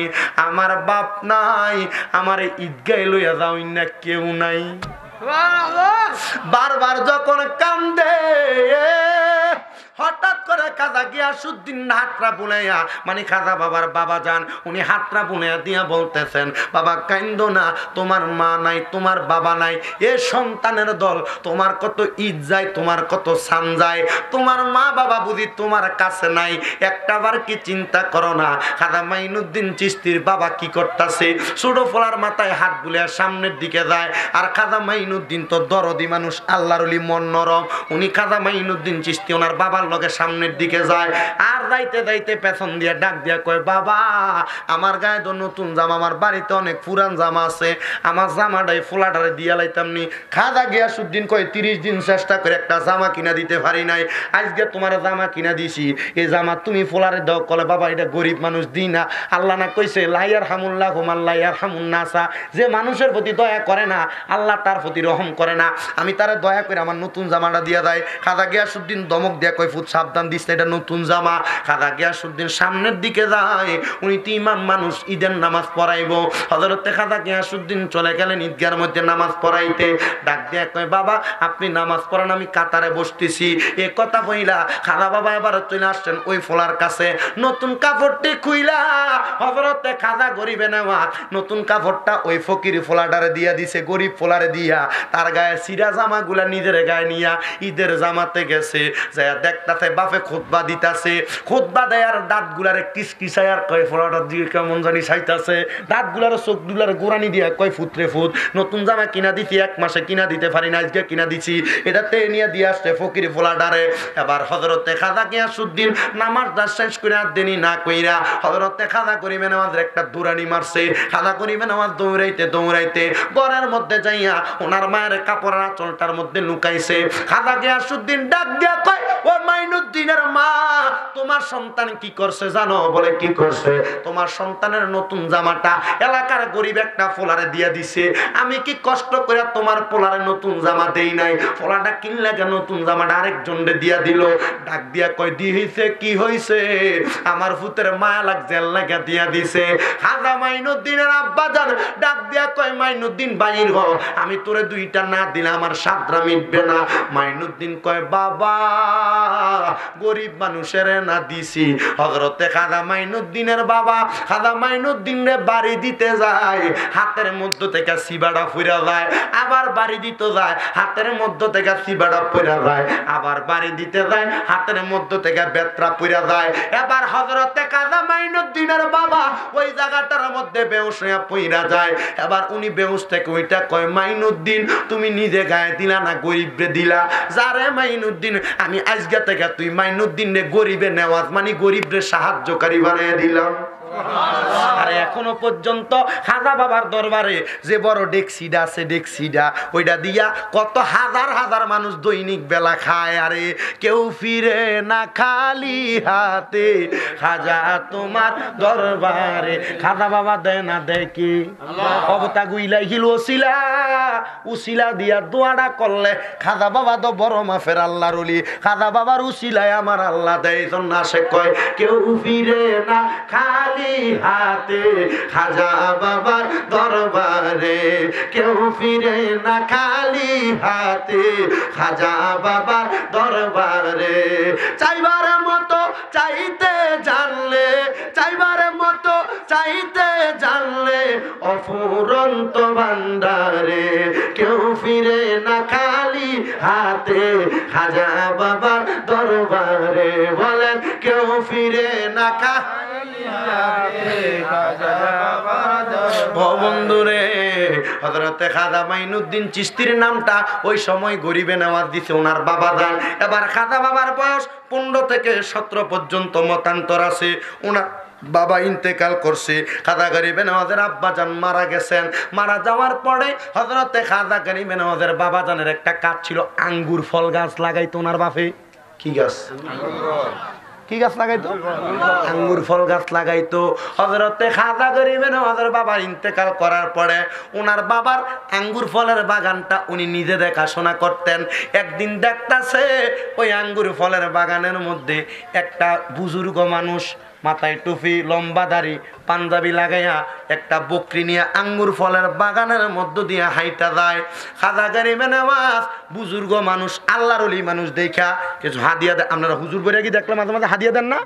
আমার বাপ নাই, আমার ঈদগাহ লইয়া যাওই না কেউ নাই। বারবার যখন কান্দে, হঠাৎ করে খাজা গিয়াসউদ্দিন হাতটা বুলাইয়া, মানে খাজা বাবার বাবা যান উনি হাতটা বুলাইয়া দিয়া বলতেছেন, বাবা কান্দো না, তোমার মা নাই, তোমার বাবা নাই, এ সন্তানের দল, তোমার কত ঈদ যায়, তোমার কত সান যায়, তোমার মা বাবা বুঝি তোমার কাছে নাই, একটাবার কি চিন্তা করো না? খাজা মাইনুদ্দিন চিশতির বাবা কি করতেছে? ছোট ফলার মাথায় হাত বুলাইয়া সামনের দিকে যায়। আর খাজা মাইনুদ্দিন তো দরদি মানুষ, আল্লাহর ওলি, মন নরম, উনি খাজা মাইনুদ্দিন চিশতি ওনার বাবার লগে সামনের দিকে যায়। আর যাইতে যাইতে পেছন দিয়ে ডাক দিয়া কয়, বাবা আমার গায়ে তো নতুন জামা, আমার বাড়িতে অনেক পুরান জামা আছে, আমার জামাটাই ফোলাটারে দিয়া লাইতাম নি। খাজা গিয়াসউদ্দিন কয় 30 দিন চেষ্টা করে একটা জামা কিনা দিতে পারি নাই, আজকে তোমার জামা কিনা দিছি, এই জামা তুমি ফোলারে দাও। কলে বাবা এটা গরিব মানুষ দিই না, আল্লাহ না কইছে লাইয়ার হামুল্লাহ হুমাল্লাইয়ার হামুন্নাসা, যে মানুষের প্রতি দয়া করে না আল্লাহ তার প্রতি রহম করে না, আমি তারে দয়া করে আমার নতুন জামাটা দিয়া দেয়। খাজা গিয়াসউদ্দিন দমক দিয়া কয়, ফুট সাবধান দিস এটা নতুন জামা। খাজা গিয়াসউদ্দিন সামনের দিকে যায়, উনি তো ইমাম মানুষ, ঈদের নামাজ পড়াইবো। হযরতে খাজা গিয়াসউদ্দিন চলে গেলেন ঈদগাহের মধ্যে নামাজ পড়াইতে। ডাক দিয়ে কয়, বাবা আপনি নামাজ পড়ান, আমি কাতারে বসতেছি। এ কথা বইলা খাজা বাবা এবার চলে আসছেন ওই ফোলার কাছে। নতুন কাপড়টি খুইলা হযরতে খাজা গরিবে নেওয়া নতুন কাপড়টা ওই ফকির ফোলাটারে দিয়া দিছে, গরিব ফোলারে দিয়া। তার গায়ে সিরা জামা গুলা নিজের গায়ে নিয়া ঈদের জামাতে গেছে। যায় দেখতাছে বাপে খুতবা দিতাছে, খুতবা দেয় আর দাঁত গুলারে কিসকিসায় আর কয় ফোলাটার দিকে কেমন জানি চাইতাছে। দাঁত গুলার চোখ গুলার গোড়ানি দিয়া কয় ফুতরে ফুত, নতুন জামা কিনা দিছি, 1 মাসে কিনা দিতে পারি না, আজকে কিনা দিছি। এটাতে নিয়ে দিয়ে আসছে ফকির ফোলাটারে। এবার হযরতে খাজা গিয়াসউদ্দিন নামাজটা শেষ করে আর দেনি না কইরা হযরতে খাজা গরিবে নেওয়াজের একটা দুরানি মারছে। খাজা গরিবে নেওয়াজ দৌড়াইতে দৌড়াইতে ঘরের মধ্যে যাইয়া ওনার মায়ের কাপড়ের আঁচলটার মধ্যে লুকাইছে। খাজা গিয়াসউদ্দিন ডাক দিয়া কয়, ও মাইনুদ্দিনের মা, তোমার সন্তান কি করছে জানো? বলে কি করছে? তোমার সন্তানের নতুন জামাটা এলাকার গরিব একটা ফোলারে দিয়া দিছে। আমি কি কষ্ট করে তোমার পোলারে নতুন জামা দেই নাই? ফোলাটা কিনলে কেন নতুন জামাটা আরেকজনরে দিয়া দিল। ডাক দিয়া কয়, দিয়েছে কি হইছে? আমার ফুতের মায়া লাগছে আল্লাহকে দিয়া দিছে। খাজা মাইনুদ্দিনের আব্বা জান ডাক দিয়া কয়, মাইনুদ্দিন বাইর হ, আমি তোরে 2টা না দিলে আমার সাদরা মিটবে না। মাইনুদ্দিন কয়, বাবা গরিব মানুষের না দিছি। হযরতে খাজা মাইনুদ্দিনের বাবা খাজা মাইনুদ্দিনে বাড়ি দিতে যায়, হাতের মধ্য থেকে সিবাড়া ফুইরা যায়, আবার বাড়ি দিতে যায়, হাতের মধ্য থেকে সিবাড়া ফুইরা যায়, আবার বাড়ি দিতে যায়, হাতের মধ্য থেকে বেত্রা পুইরা যায়। এবার হযরতে খাজা মাইনুদ্দিনের বাবা ওই জায়গাটার মধ্যে বেহুশ হয়ে পুইরা যায়। এবার উনি বেহুশ থেকে ওইটা কয়, মাইনুদ্দিন তুমি নিজে গায়ে দিলা না গরিবরে দিলা? যারে মাইনুদ্দিন, আমি আজকে থেকে তুই মাইনুদ্দিন রে গরিবে নেওয়াজ মানে গরিবরে সাহায্যকারী বানিয়ে দিলাম। আর এখনো পর্যন্ত খাজা বাবার দরবারে যে বড় ডেকসিডা আছে, ডেকসিডা ওইটা দিয়া কত হাজার হাজার মানুষ দৈনিক বেলা খায়। আরে কেউ ফিরে না খালি হাতে, খাজা তোমার দরবারে। খাজা বাবা দেয় না দেয় কি? অবতা গুইলাই হিল ওসিলা, উসিলা দিয়া দোয়াটা করলে খাজা বাবা তো বড় মাফের আল্লাহর ওলি। খাজা বাবার উসিলায় আমার আল্লাহ দেয়। জন্য সে কয়, কেউ ফিরে না খালি হাতে, খাজা বাবার দরবারে। কেউ ফিরে না খালি হাতে, খাজা বাবার দরবারে। চাইবার মতো চাইতে জানলে, চাইবার মতো চাইতে জানলে অফুরন্ত ভান্ডারে। কেউ ফিরে না খালি হাতে, খাজা বাবার দরবারে। বলেন কেউ ফিরে না খালি হাতে, খাজা বাবার দরবারে। বন্ধুরে, হযরতে খাজা মাইনুদ্দিন চিশতির নামটা ওই সময় গরিবে নেওয়াজ দিছে ওনার বাবা যান। এবার খাজা বাবার বয়স 15 থেকে 17 পর্যন্ত মতান্তর আছে। ওনার বাবা ইন্তেকাল করছে। খাজা গরিবে নেওয়াজের আব্বা জান মারা গেছেন। মারা যাওয়ার পরে হযরতে খাজা গরিবে নেওয়াজের বাবা জানের একটা কাজ ছিল, আঙ্গুর ফল গাছ লাগাইতো ওনার বাপে। কি গাছ? কি গাছ লাগাইতো? আঙ্গুর ফল গাছ লাগাইতো। হযরতে খাজা গরিবে নেওয়াজের বাবা ইন্তেকাল করার পরে ওনার বাবার আঙ্গুর ফলের বাগানটা উনি নিজে দেখাশোনা করতেন। একদিন দেখতাছে ওই আঙ্গুর ফলের বাগানের মধ্যে একটা বুজুর্গ মানুষ, মাথায় টুপি, লম্বা দাড়ি, পাঞ্জাবি লাগাইয়া একটা বকরি নিয়ে আঙ্গুর ফলের বাগানের মধ্য দিয়ে হাইটা যায়। খাজা গরিবে নেওয়াজ বুজুর্গ মানুষ, আল্লাহর ওলি মানুষ দেখা কিছু হাদিয়া দেয়। আপনারা হুজুর বইরা কি দেখলে মাঝে মাঝে হাদিয়া দেন না?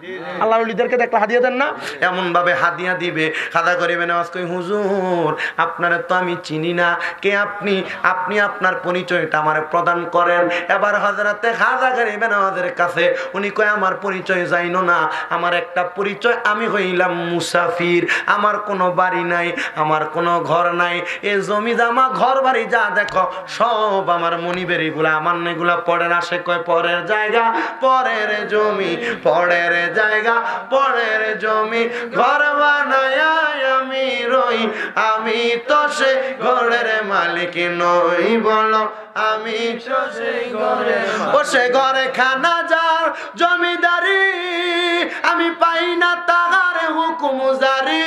আল্লাহর ওলিদেরকে দেখলে হাদিয়া দেন না? এমন ভাবে হাদিয়া দিবে। খাজা গরিবে নেওয়াজ কই, হুজুর আপনারা তো আমি চিনি না, কে আপনি? আপনি আপনার পরিচয়টা আমারে প্রদান করেন। এবার হযরতে খাজা গরিবে নেওয়াজের কাছে উনি কয়, আমার পরিচয় জাইনো না? আমার একটা পরিচয়, আমি হইলাম মুসাফির। আমার কোনো বাড়ি নাই, আমার কোনো ঘর নাই। এই জমি জামা ঘর বাড়ি যা দেখো সব আমার মনিবের, এগুলা আমার নেগুলা পরের আসে। কয় পরের জায়গা, পরের জমি, পরের জায়গা, পরের জমি, ঘর বানায় আমি রই, আমি তো সে ঘরের মালিক নই। বলো আমি ও সে ঘরে খানা যার জমিদারি, আমি পাই না তাহার হুকুম জারি।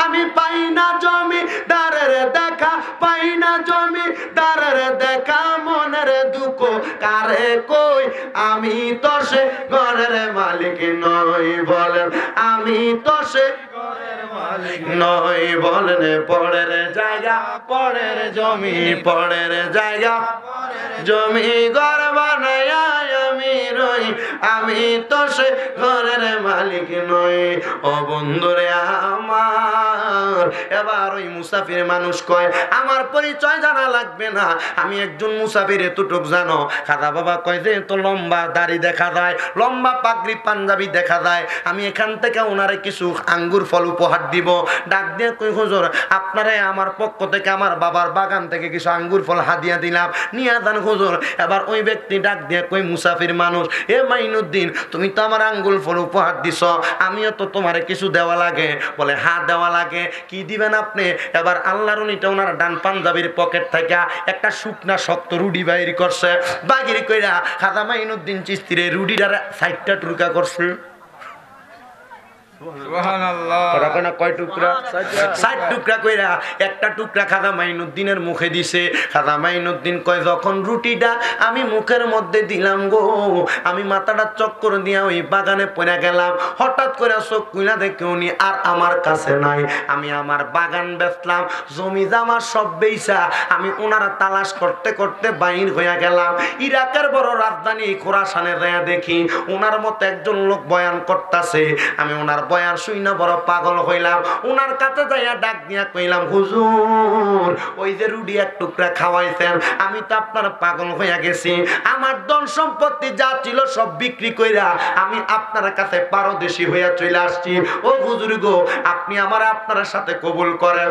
আমি পাই না জমিদারের দেখা, পাই না জমিদারের দেখা, মনের দুঃখ দুঃখ কারে কই আমি তো সে ঘরের মালিক নই বলেন আমি তো সে ঘরের মালিক নই বলেন পরের জায়গা পরের জমি পরের জায়গা জমি ঘর বানায়া আমি রই আমি তো সে ঘরের মালিক নই ও বন্ধুরে আমার এবার ওই মুসাফির মানুষ কয় আমার পরিচয় জানা লাগবে না আমি একজন মুসাফির এতটুক জানো খাজা বাবা কয় যে তো লম্বা দাড়ি দেখা যায় লম্বা পাগড়ি পাঞ্জাবি দেখা যায় আমি এখান থেকে ওনারে কিছু আঙ্গুর ফল উপহার দিব ডাক দিয়ে কই হুজুর আপনারে আমার পক্ষ থেকে আমার বাবার বাগান থেকে কিছু আঙ্গুর ফল হাদিয়া দিলাম নিয়ে যান হুজুর এবার ওই ব্যক্তি ডাক দিয়ে কই মুসাফির মানুষ এ মাইনুদ্দিন তুমি তো আমার আঙ্গুর ফল উপহার দিছ আমিও তো তোমারে কিছু দেওয়া লাগে বলে হ্যাঁ দেওয়া লাগে কি দিবেন আপনি এবার আল্লাহর উনিটা ওনার ডান পাঞ্জাবির পকেট থেকে একটা শুকনা শক্ত রুডি বাইর করছে বাগির কইরা খাজা মাইনুদ্দিন চিশতির রুডিটার 60টা টুকরা করছে কয় টুকরা 60 টুকরা কইরা একটা টুকরা খাজা মাইনুদ্দিনের মুখে দিছে খাজা মাইনুদ্দিন কয় যখন রুটিটা আমি মুখের মধ্যে দিলাম গো আমি মাথাটা চক্কর দিয়া ওই বাগানে পড়ে গেলাম হঠাৎ করে চোখ কুইলা দেখে উনি আর আমার কাছে নাই আমি আমার বাগান বেচলাম জমি জামা সব বেচা আমি ওনারা তালাশ করতে করতে বাইর হইয়া গেলাম ইরাকের বড় রাজধানী খোরাসানে যাইয়া দেখি ওনার মতো একজন লোক বয়ান করতেছে আমি ওনার বয়ান শুইনা বড় পাগল হইলাম ওনার কাছে যাইয়া ডাক দিয়া কইলাম হুজুর ওই যে রুডি এক টুকরা খাওয়াইছেন আমি তো আপনার পাগল হইয়া গেছি আমার ধন সম্পত্তি যা ছিল সব বিক্রি কইরা আমি আপনার কাছে পারদেশী হইয়া চলে আসছি ও হুজুর গো আপনি আমার আপনার সাথে কবুল করেন